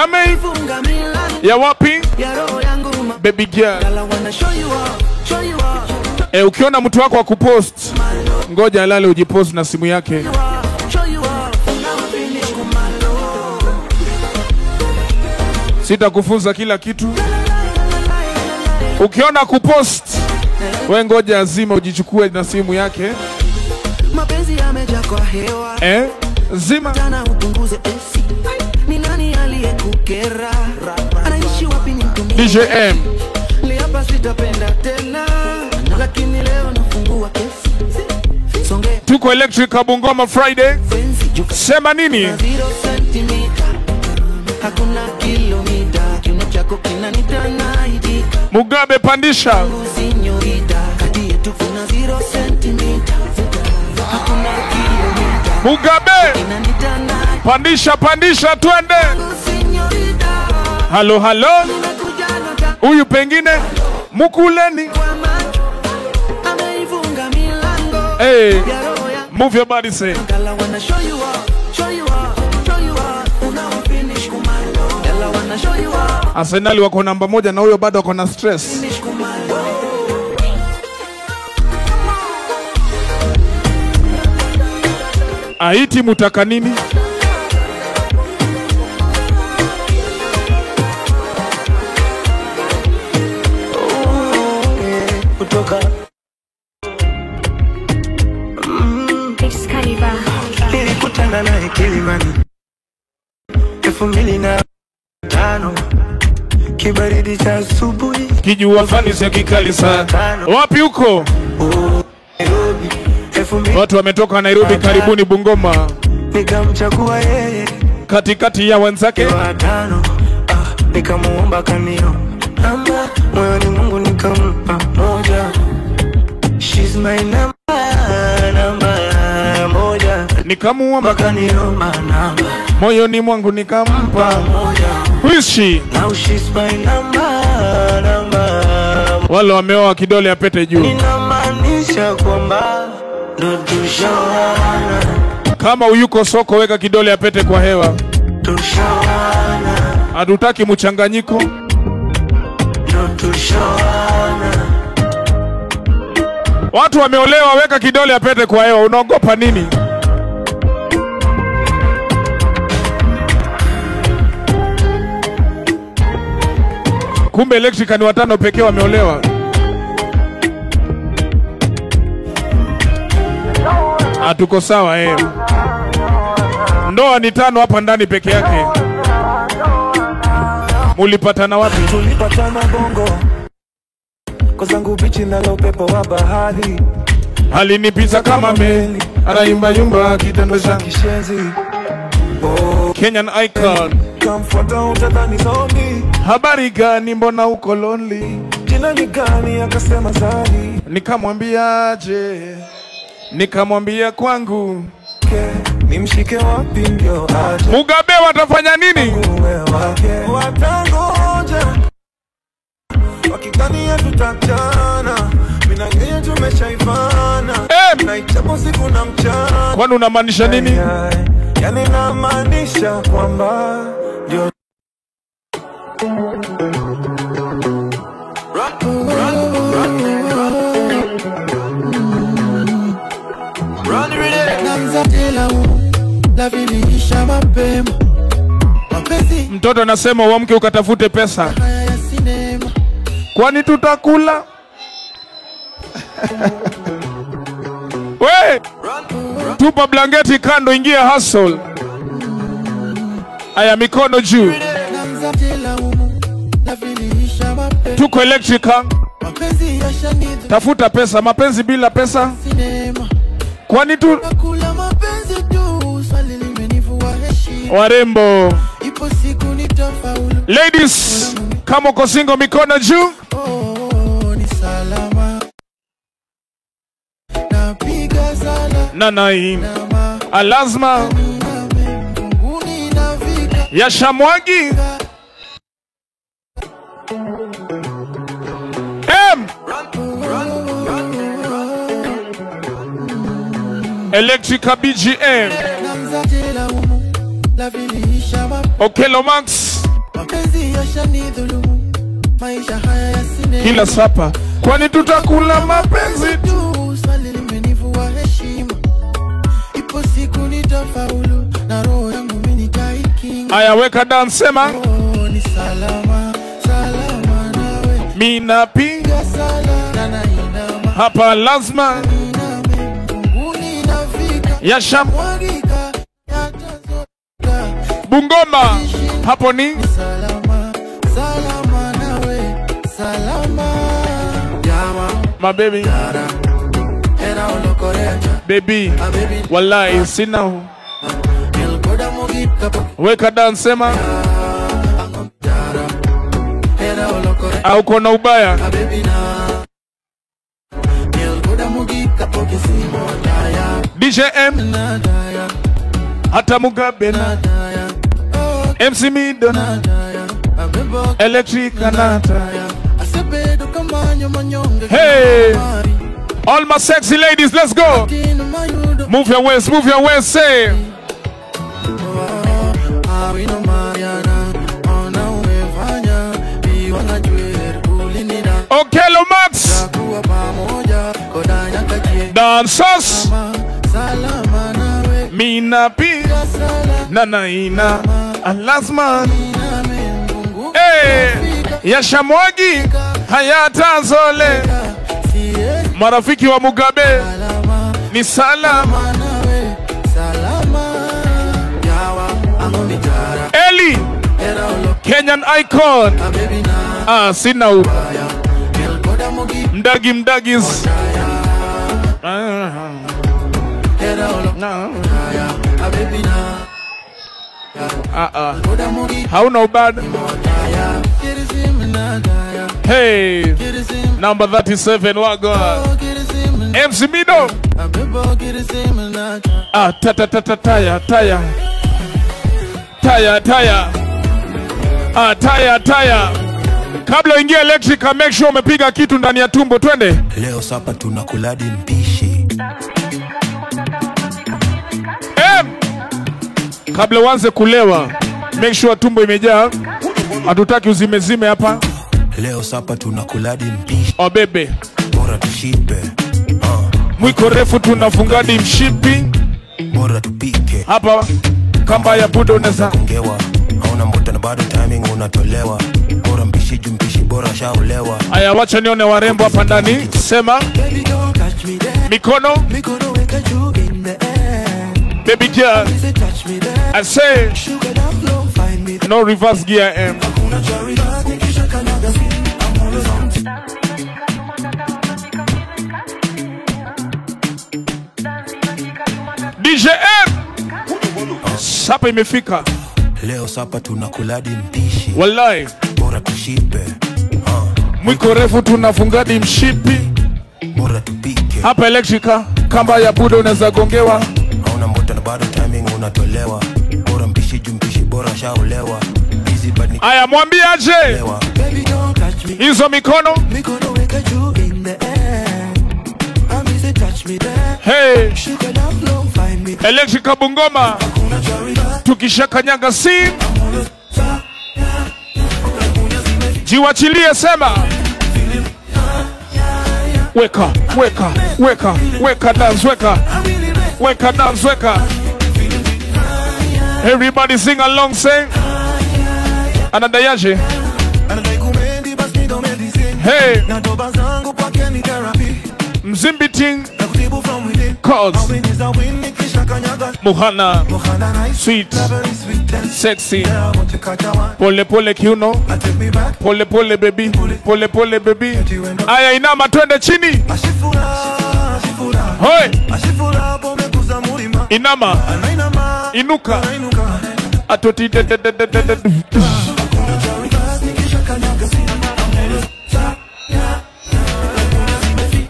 ameifunga milango ya wapi ya roho yangu baby girl I wanna show you all ukiona mtu wako wa kupost ngoja alale ujipost na simu yake sitakufunza kila kitu ukiona kupost we ngoja azima ujichukue na simu yake mapenzi yameja kwa hewa zima tana upunguze AC ni nani aliyekukera anaishi wapi ni mtumie DJ M liapa sitapenda tena lakini leo nafungua kesi songe tuko Electrica Bungoma Friday sema nini hakuna kilomita kiuno chako kinanitanaidika Mugabe pandisha sinyorita kati yetu kuna 0 centimeter hakuna kilomita Mugabe pandisha twende halo halo huyu pengine mukuleni ameifunga milango hey move your body say Arsenal wako namba 1 na huyo bado wako na stress Aiti mutaka nini kutoka nilikutana naye Kilimani 2005 kibaridi cha asubuhi kijua fani ya kikali sana wapi huko watu wametoka Nairobi karibuni Bungoma nikamchagua yeye katikati ya wenzake nikamuomba kanio namba moyoni Mungu nikampa moja she's my number moja nikamuomba kaniomba namba, moyoni mwangu nikampa. Who is she? Now she's my number. Wale wameoa kidole ya pete juu. Inamaanisha kwamba ndo tushawana. Kama uyuko soko weka kidole ya pete kwa hewa. Tushawana. Hatutaki mchanganyiko. Ndo tushawana. Watu wameolewa weka kidole ya pete kwa hewa. Unaogopa nini? Kumbe electrica ni 5 pekee wameolewa. Hatuko sawa Ndoa ni 5 hapa ndani peke yake. Mulipatana wapi? Tulipatana Bongo. Kozangu bichi nalo pepo wa bahari. Alinipita kama meli, anaimba yumba kitendo cha kishenzi. Kenyan icon. Kamfuata utadhani zombie. Habari gani mbona uko lonely? Jina ni gani akasema Zari. Nikamwambiaje? Nikamwambia kwangu. Nimshike wapi ndio aje. Mugabe watafanya nini? Watangoja. Wakitania tutachana. Mina ngeye tumeshaivana. Na ichapo siku na mchana. Kwani unamaanisha nini? Yani namaanisha kwamba ndio mtoto anasema uamke ukatafute pesa. Kwani tutakula? We! Tupa blanketi kando, ingia hustle. Aya, mikono juu. Tuko electrica. Tafuta pesa, mapenzi bila pesa. Kwani tu warembo. Ladies, kama uko single mikono juu. Nanai alazma ya Shamwagi Electrica BGM Okelo Max kila sapa. Kwani tutakula mapenzi tu? Aya, weka dance sema. Mina pinga hapa lazima ya Bungoma hapo ni my baby. Baby, wallahi sina. Weka dance sema. Au kona ubaya. DJM hata Mugabe na MC Mido Electrica Nata. Hey, all my sexy ladies, let's go. Move your waist, say. Okelo Max dancers Mina P Nanaina Alasman ya Shamwagi Hayata Zole marafiki wa Mugabe ni salama. Eli Kenyan icon. Sina u Mdagis hauna ubad. Hey, number 37 wago MC Mido both get the same and taya. Kabla ingia electric, make sure umepiga kitu ndani ya tumbo. Twende. Leo sapa tunakuladi mpishi. Kabla uanze kulewa, make sure tumbo imejaa. Hatutaki uzimezime hapa. Leo sapa tunakuladi mpishi. Oh bebe. Bora tushipe. Mwiko refu tunafungadi mshipi. Bora tupike. Hapa kamba ya budo unaweza kongewa. Hauna mbota na bado timing unatolewa. Bora mpishi jumpishi bora shaolewa. Aya wacha nione warembo hapa ndani. Sema mikono weka juu in the air. Baby girl I say no reverse gear M. DJ M Sapa imefika. Leo sapa tunakuladi mpishi. Wallahi bora tushipe. Mwiko refu tunafungadi mshipi. Bora tupike. Hapa electrica kamba ya budo unaweza gongewa. Hauna mbota na bado timing unatolewa. Bora mpishi jumpishi bora shaolewa. Aya mwambie aje hizo mikono weka juu in the air. Say touch me there. Hey Sugar down low, find me. Electrica Bungoma tukishakanyaga si jiwachilie sema weka dance weka dance weka. Everybody sing along say anadayaje. Hey Mzimbiting cause Muhana sweet sexy pole pole kiuno pole pole baby pole pole baby. Aya inama twende chini. Hoi inama inuka atoti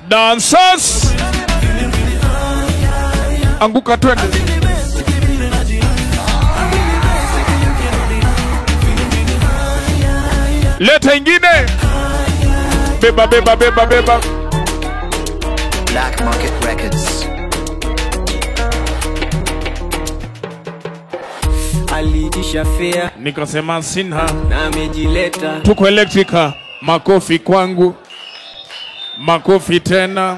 dancers anguka twende. Leta ingine beba Black Market Records. Alitisha fair nikasema sinha na amejileta. Tuko electrica, makofi kwangu, makofi tena.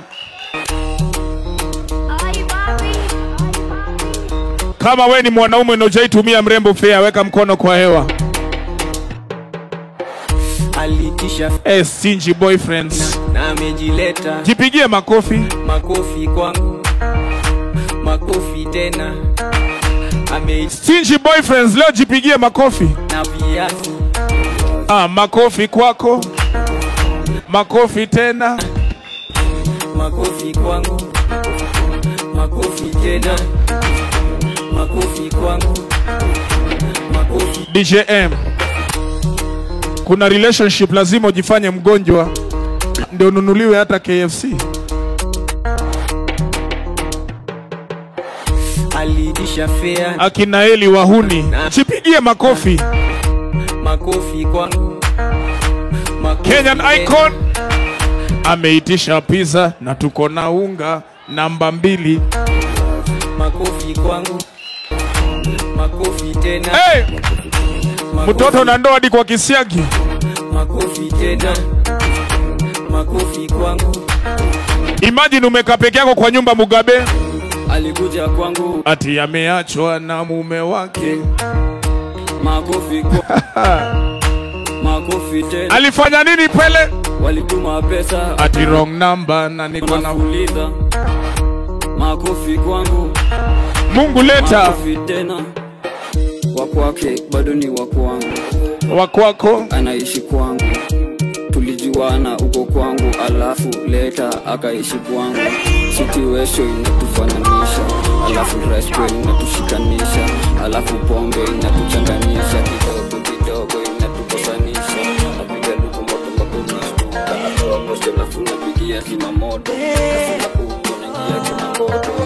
Kama we ni mwanaume na hujaitumia mrembo fair, weka mkono kwa hewa. Alitisha stingy boyfriends na amejileta. Jipigie makofi. Makofi kwangu, makofi tena. Stingy boyfriends leo jipigie makofi. Na viatu. Makofi kwako, makofi tena. Makofi kwangu, makofi tena. Makofi kwangu, makofi. DJM, kuna relationship lazima ujifanye mgonjwa ndio nunuliwe hata KFC. Alitisha fair akina Eli wahuni jipigie makofi. Makofi kwangu, makofi Kenyan tena. icon ameitisha pizza na tuko na unga namba 2. Makofi kwangu, makofi tena. Hey! Mtoto na ndoa hadi kwa kisiagi. Makofi tena. Makofi kwangu. Imagine umekaa peke yako kwa nyumba Mugabe alikuja kwangu ati ameachwa na mume wake. Makofi kwa makofi tena. Alifanya nini pele? Walituma pesa ati wrong number na niko na kuuliza. Makofi kwangu, Mungu leta. Makofi tena. Wakwake bado ni wakwangu, wakwako anaishi kwangu. Tulijuana uko kwangu, alafu leta akaishi kwangu. Situation inatufananisha, alafu restaurant inatushikanisha, alafu pombe inatuchanganisha, kidogo inatukosanisha. Napiga luku moto mpaka unashtuka, natoa moshi alafu napigia zima moto, nafunga kuko naingia kimakoto.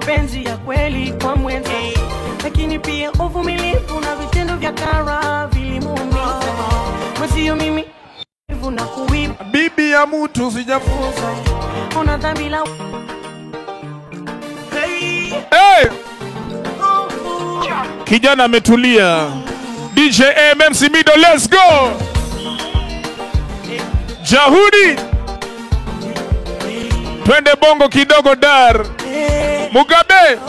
mapenzi ya kweli kwa mwenza, lakini pia uvumilivu na vitendo vya kara vilimuumiza. Mwenzio mimi na kuiba bibi ya mtu sijafunza. Una dhambi la Hey! Kijana ametulia. DJ MC Mido, let's go. Jahudi, twende bongo kidogo dar. Mugabe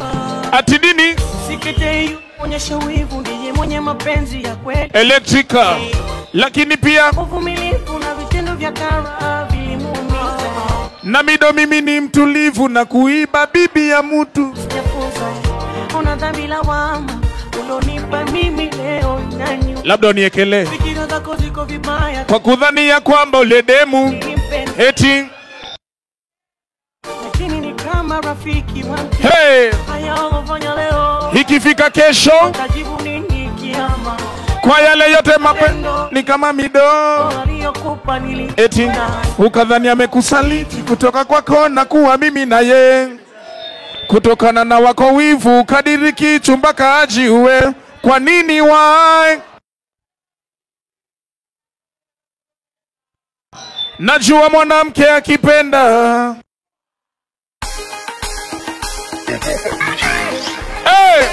ati nini? Sikete onyesha wivu, ndiye mwenye mapenzi ya kweli. Electrica, lakini pia uvumilivu na vitendo vya kara vilimuumiza. Na Mido mimi ni mtulivu na kuiba bibi ya mtu. Una dhambi la wama ulonipa mimi leo nani? Labda uniekelee Fikira zako ziko vibaya kwa kudhania kwamba ule demu eti, lakini ni kama rafiki wangu. Hey! Haya unafanya leo, ikifika kesho utajibu nini kiama? Kwa yale yote ni kama Mido eti ukadhani amekusaliti kutoka kwako na kuwa mimi na ye, kutokana na wako wivu kadiriki chumba kaji uwe. Kwa nini why? Najua mwanamke akipenda hey!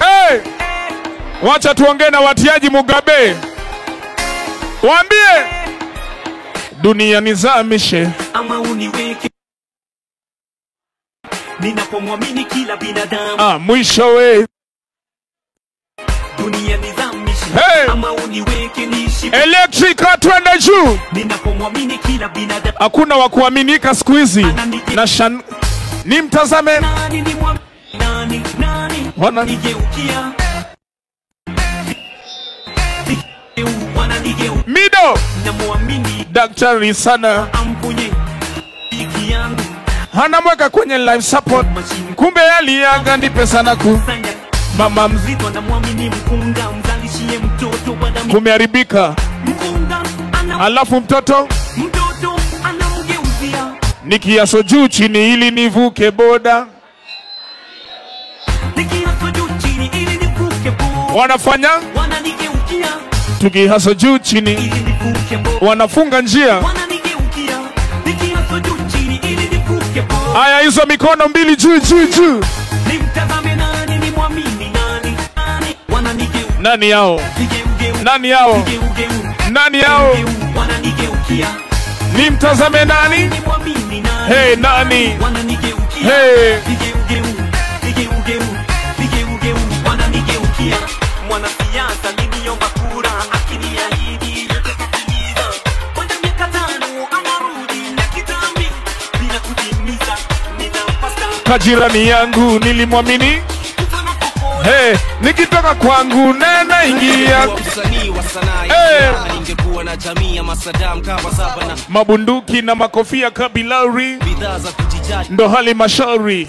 Hey! Wacha tuongee na watiaji Mugabe. Waambie dunia nizamishe ama uniweke ninapomwamini kila binadamu. Mwisho we dunia nizamishe. Hey! Ama uniweke niishi. Electrica, twende juu. Ninapomwamini kila binadamu. Hakuna wa kuaminika siku hizi. Na ni mtazame wana nigeukia. Mido daktari sana anamweka kwenye life support, kumbe aliaga ndi pesa na ku mama mzito anamwamini mkunga mzalishie mtoto wa damu kumeharibika, alafu mtoto anamgeuzia nikiaso juu chini ili nivuke boda, nikiaso juu chini ili nivuke boda, wanafanya wananigeukia. Tukihaso juu chini wanafunga njia. Aya, hizo mikono mbili juu juu juu. Nimtazame nani, nimwamini nani? Nani yao? Nani yao? Nani yao? Wananigeukia. Nimtazame nani? Nimwamini nani? Hey, nani? Wananigeukia. Hey. Wananigeukia. Mwanasiasa niliomba kura akiniahidi nitatimiza. Baada ya miaka 5 anarudi na kitambi bila kutimiza. Ninapasa Kajirani yangu nilimwamini. Hey, nikitoka kwangu nena ingia. Hey. Ningekuwa na jamii ya Masadam kama saba na mabunduki na makofia kabilari, bidhaa za kujijaji ndo hali mashauri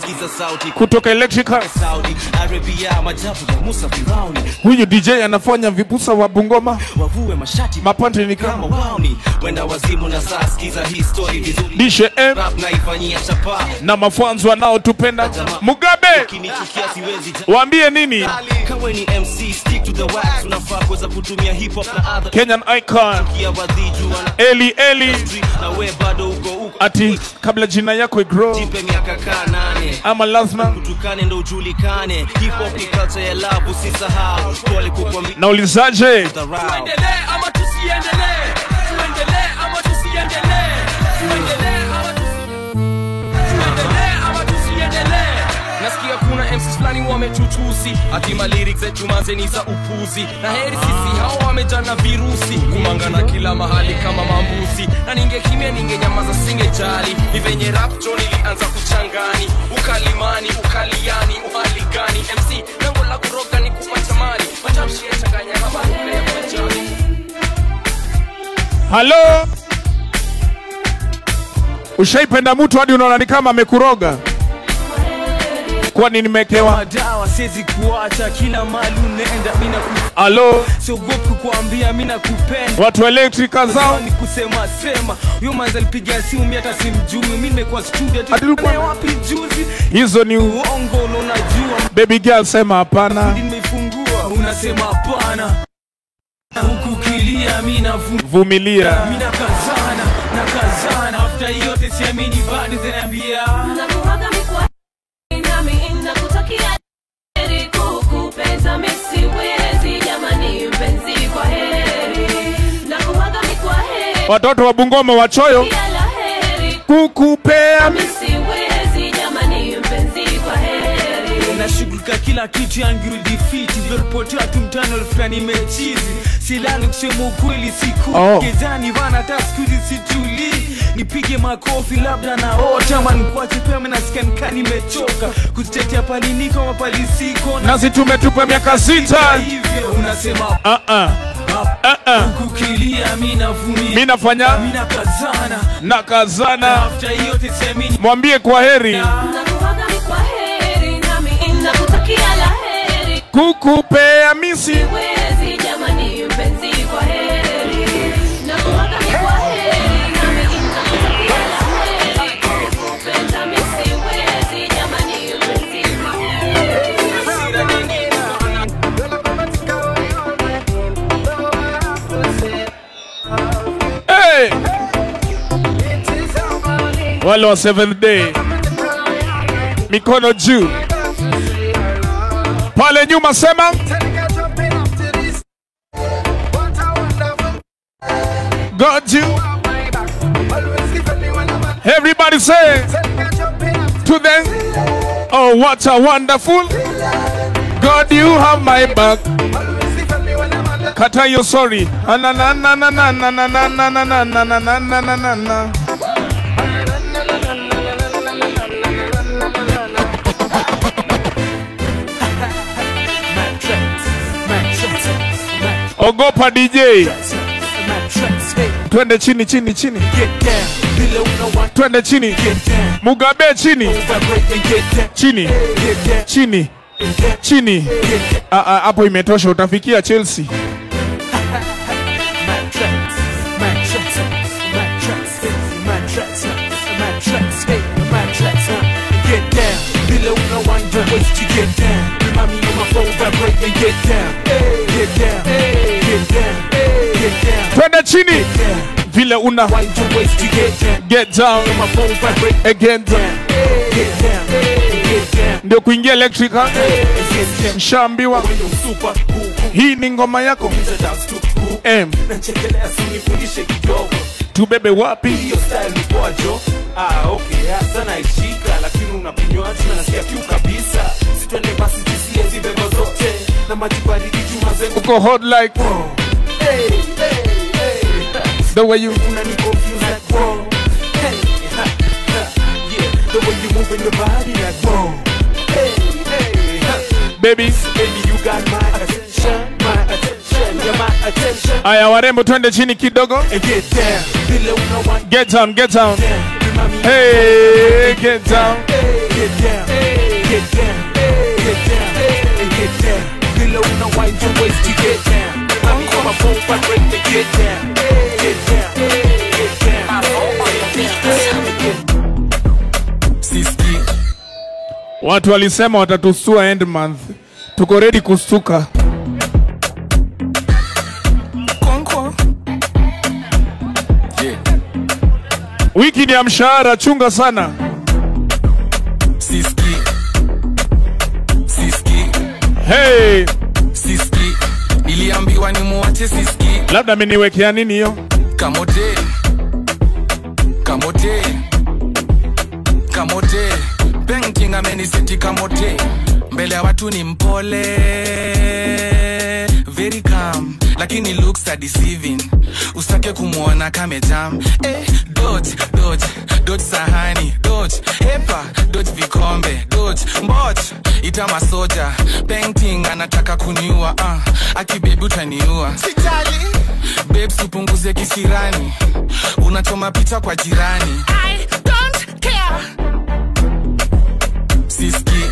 kutoka Electrica. Saudi Arabia majabu ya Musa Firauni. Huyu DJ anafanya vipusa wa Bungoma, wavue mashati mapante ni kama wauni wenda wazimu na saa sikiza hii story vizuri. Dishe M rap naifanyia chapa na mafanzo wanaotupenda. Mugabe ukinichukia siwezi waambie nini? Kawe ni MC stick to the wax, unafaa kuweza kutumia hip hop na other Kenyan icon Eli na we bado uko ati kabla jina yako igrow jipe miaka 8 ama lazima kutukane ndo ujulikane. Hip hop ni culture ya love, usisahau pole kukwambia. Naulizaje? Tuendelee ama tusiendelee? Tuendelee ama tusiendelee? Tuendelee ama tusiendelee? Nasikia kuna MCs flani wamechuchusi ati ma lyrics zetu manzeni za upuzi, na heri sisi hao wamejana virusi kumangana kila mahali kama mambusi. Na ningekimia ningenyamaza singejali, ni venye rap John ilianza kuchangani ukalimani ukaliani uhaligani. MC lengo la kuroga ni kumatamani matamshi ya changanya kama ile ya majani. Hello, ushaipenda mtu hadi unaona ni kama amekuroga? Kwani nimekewa madawa siwezi kuacha kila mali unaenda mimi nakupenda. Alo siogopi kukuambia mimi nakupenda. Watu electrica zao ni kusema sema. Huyo manza alipiga simu mimi hata simjui. Mimi nimekuwa studio ati wapi juzi. Hizo ni uongo unajua. Baby girl sema hapana. Nimefungua unasema hapana. Huku kilia mimi vumilia. Mimi nakazana after yote siamini bado zinaniambia nakuaga mikwa nami nakutakia heri kukupenda misiwezi jamani mpenzi kwa heri nakuaga mikwa heri watoto wa Bungoma wachoyo kukupea misiwezi jamani mpenzi kwa heri nashughulika kila kitu yangu rudi fiti vilipoti watu mtano fulani mechizi silali kusema ukweli siku kezani vana hata skuzi situli nipige makofi labda na ota manikuache pia menasikia nika nimechoka kuzitetea pali niko mapali siko nasi tumetupa miaka 6 hivyo unasema kukilia mimi nafanya nakazana mwambie kwa heri nakutakia la heri kukupea misi wezi jamani mpenzi kwa heri nakuaga ni kwa heri nami nakutakia la heri kukupenda misi wezi jamani mpenzi kwa hey! Wale wa 7th day mikono juu pale nyuma sema God you everybody say to them oh what a wonderful God you have my back kata you sorry na na na na na na na na na na na na na na na ogopa DJ twende chini chini chini twende chini Mugabe chini chini chini chini hapo imetosha utafikia Chelsea twende chini vile una get down again ndio kuingia electrica mshambiwa hii ni ngoma yako tubebe wapi hiyo style ni pojo okay sana ishika lakini unapinywa tena nasikia kiu kabisa sitwende basi tisiezi bebo zote na maji baridi chuma zengu uko hot like hey the way you unani confuse like whoa hey yeah the way you move in your body like whoa hey baby you got my attention you're my attention aya warembo twende chini kidogo get down get down hey get down get down get down get down get down below no wind your waist to get down I'm gonna phone for break to get down get down get down siski watu walisema watatusua end month tuko ready kustuka wiki ni ya mshahara chunga sana siski siski hey siski niliambiwa ni muache siski labda ameniwekea nini hiyo kamote kamote kamote painting ameniseti kamote mbele ya watu ni mpole very calm lakini looks are deceiving usitake kumuona kamejam dodge dodge dodge sahani dodge hepa dodge vikombe dodge mbot ita masoja painting anataka kuniua akibebi utaniua sitali babes upunguze kisirani unachoma picha kwa jirani I don't care siski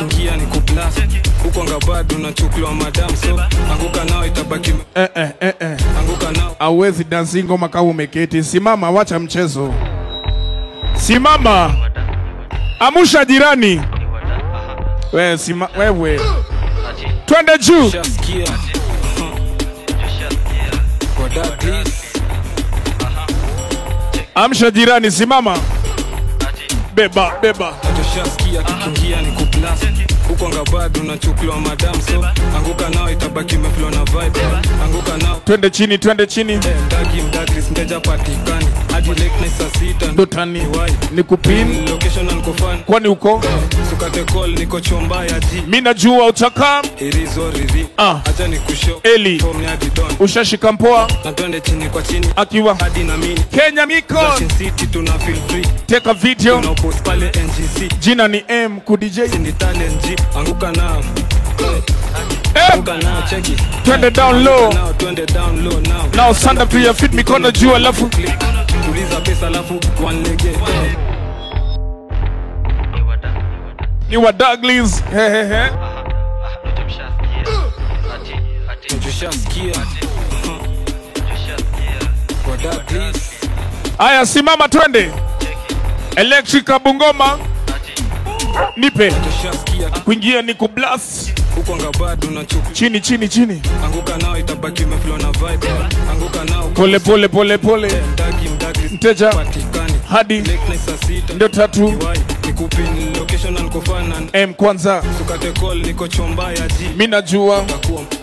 kikingia ni kuplas huko ngabado unachukuliwa madam so anguka nao itabaki anguka nao hauwezi dansi ngoma kama umeketi. Simama, wacha mchezo. Simama, amusha jirani. Wewe twende juu. Amsha jirani, simama. Beba. Tushasikia kikingia ni kuplas huko ngabado unachukuliwa madam so anguka nao itabaki meflow na vibe anguka nao twende chini mdagi mteja patikani hadi late night saa 6 ndotani nikupin location na nikofani kwani uko sukate call niko chomba ya ji mimi najua utakam irizo rivi acha nikushow Eli ushashika mpoa na twende chini kwa chini akiwa hadi na mimi Kenya Miko City tuna feel free take a video tuna post pale NGC jina ni M ku DJ ndi talent G anguka nao anguka nao cheki twende down low now stand up to your feet mikono juu alafu tuliza pesa alafu one leg ni wa Douglas tushasikia kwa Douglas aya simama twende Electric Bungoma nipe kuingia ni kublast huko ngabado unachuku chini anguka nao itabaki meflow na vibe anguka nao pole mteja hadi ndio tatu nikupin location na nikofana M kwanza sukate call niko chomba ya G mimi najua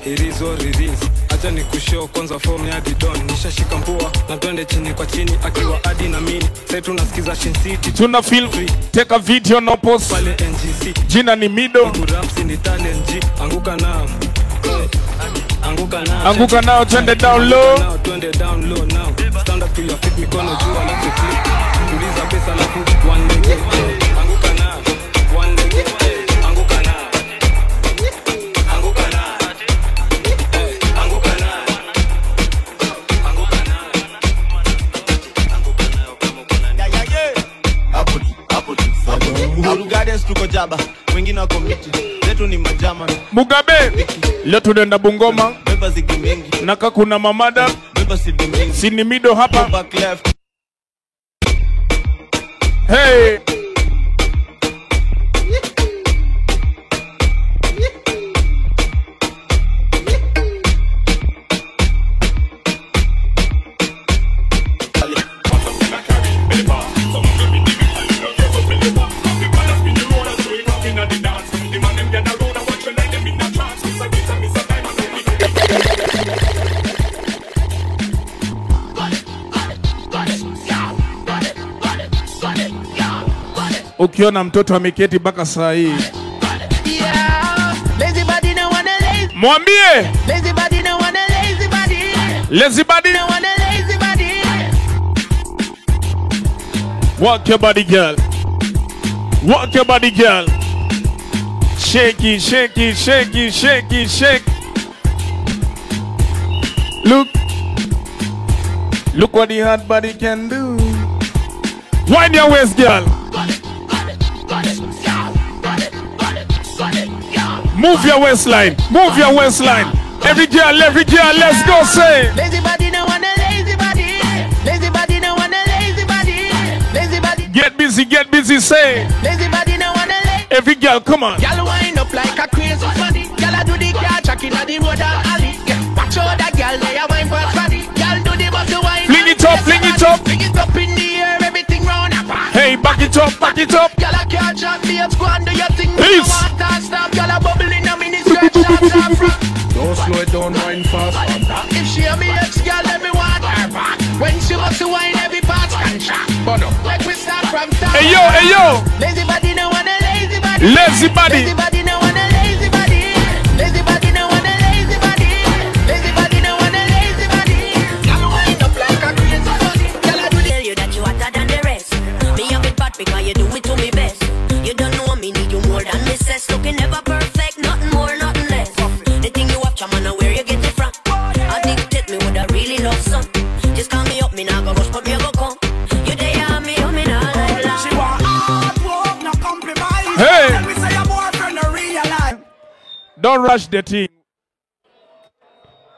irizo reveals acha nikushow kwanza form ya Didon nishashika mpua na twende chini kwa chini akiwa hadi na mimi sasa tunasikiza Shin City tuna feel free take a video no post pale NGC jina ni Mido raps ni talent G anguka nao anguka nao twende down low now stand up to your feet mikono juu alafu click tuliza pesa alafu one leg anguka nao one leg anguka nao Uhuru Gardens tuko jaba, wengine wako miti, zetu ni majama. Mugabe, leo tunaenda Bungoma, beba zigi mingi, naka kuna mamada, beba sidi mingi, sini Mido hapa, back left. Hey! Ukiona mtoto ameketi mpaka saa hii mwambie lazy body walk your body girl, walk your body girl, shake, look what the hot body can do. Wind your waist girl, move your waistline, every girl, let's go say lazy body no want a lazy body, lazy body no want a lazy body, lazy body get busy say lazy body no want a lazy. Every girl come on, girl wind up like a crazy body, girl I do the car track in the road and alley, watch out that girl lay a wine for body, girl do the bust the wine, fling it up in the air, everything round up. Hey, back it up, girl I can't shot me up, squad do your thing. Peace. Stop, girl I bubble in a minute, stretch out front. Don't slow it down, wine fast. If she a me ex girl, let me want her back. When she wants to wine, every part's contract. Like we start from start. Hey yo, lazy body no want a lazy body. Lazy body no want a lazy body. Lazy body no want a lazy body. Lazy body no want a lazy body. Girl wind up like a crazy body. Girl I do tell you that you hotter than the rest. Me have it bad because you do it to me best. You don't know me need you more than me says. Looking never perfect, nothing more, nothing less. The thing you watch, I'm on where you get it from. I dictate me what I really love some. Just call me up, me now go rush, but me go come. You there, me now like that. Hey! don't rush the thing.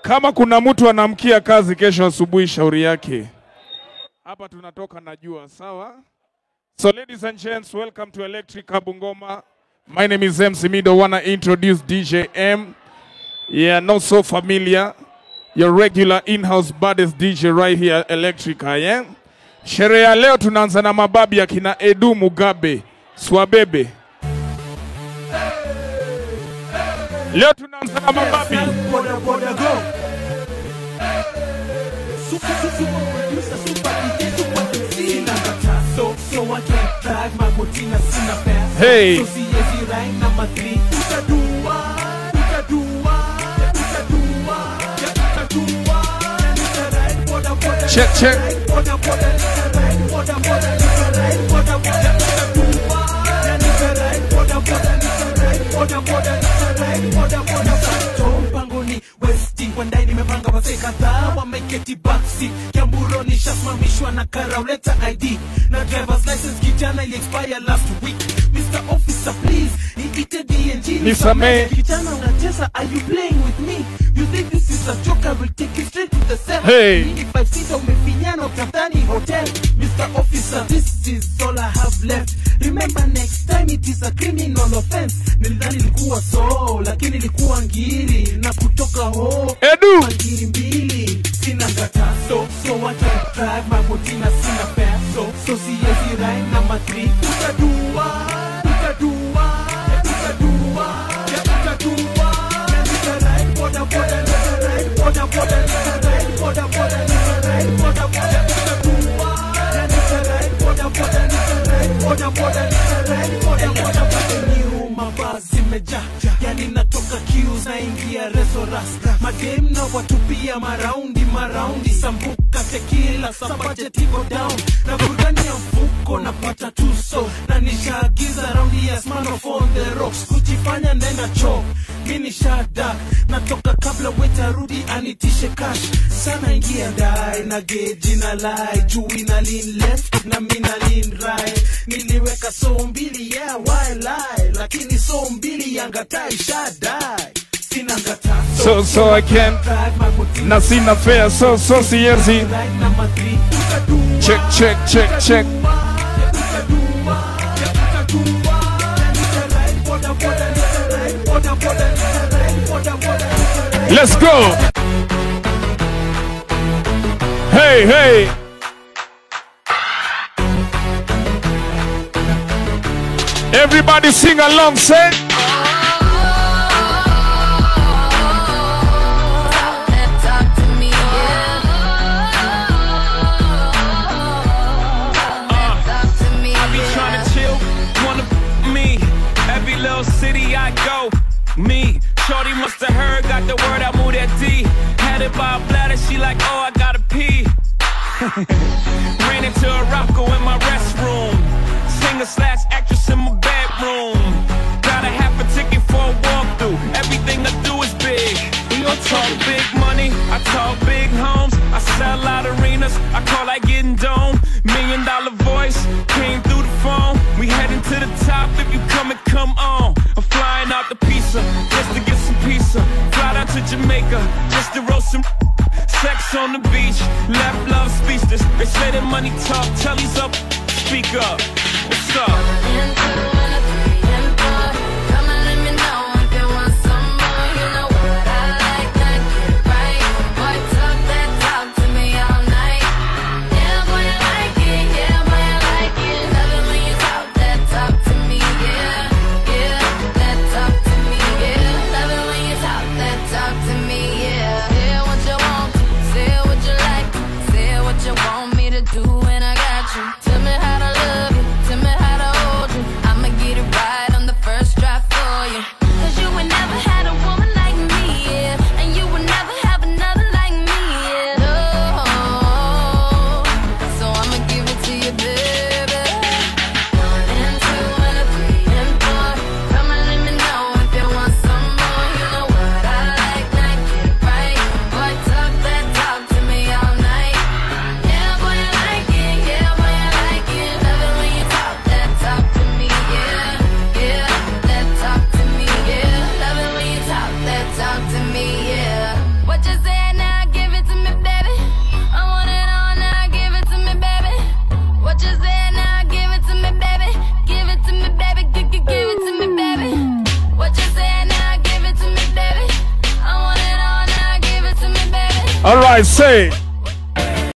Kama kuna mtu anamkia kazi kesho asubuhi, shauri yake. Hapa tunatoka najua, sawa? So ladies and gents, welcome to Electric Bungoma. My name is MC Mido. Wanna introduce DJ M. Yeah, not so familiar. Your regular in-house baddest DJ right here at Electrica, yeah? Sherehe ya leo tunaanza na mababi ya kina Edu Mugabe, Swabebe. Leo tunaanza na mababi. Hey. Check, check. Wandai nimepanga wazee kadhaa wameketi backseat Kiamburo nishasimamishwa na Karauleta ID na driver's license kijana ili expire last week. Mr. Officer please niite DNG Nisamee. Kijana unacheza, are you playing with me? You think this is a joke? I will take you straight to the cell. Hey. Mini 5-seater umefinyana utadhani hotel. Mr. Officer, this is all I have left. Remember next time it is a criminal offense. Nilidhani ilikuwa so, lakini ilikuwa ngiri na kutoka ho. Edu. Ngiri mbili, sina ngata so I can't drive my motina sina peso. So siyezi ride number 3. Utadua. Yani natoka queues na ingia resorasta Madem na watupia maraundi Sambuka tequila sa budget iko down Na burudani ya mfuko napata tuso Na nishaagiza raundi ya Smirnoff on the rocks Kujifanya nenda chok Mini shada natoka kabla weta rudi anitishe cash Sana ingia ndai na geji na lie Jui na lean left na mina lean right Niliweka so mbili yeah why lie Lakini so mbili yangatai shadai Sina ngata So I can't na sina fair so siyezi. Check Let's go. Hey. Everybody sing along, say. City I go, me. Shorty must have heard, got the word, I moved that D. Had it by a bladder, she like, oh, I gotta pee. Ran into a rocko in my restroom. Singer/actress in my bedroom. Got a half a ticket for a walkthrough. Everything I do is big. We don't talk big money, I talk big homes. I sell out arenas, I call like getting dome. $1 million voice, came through the phone. We heading to the top, if you come and come on. I'm flying out the pizza, just to get some pizza. Fly out to Jamaica, just to roast some sex on the beach. Left love speechless, they say that money talk. Telly's up, speak up. What's up? Want me to do when I got you. Tell me how to love you, tell me how to hold you. I'ma All right, say.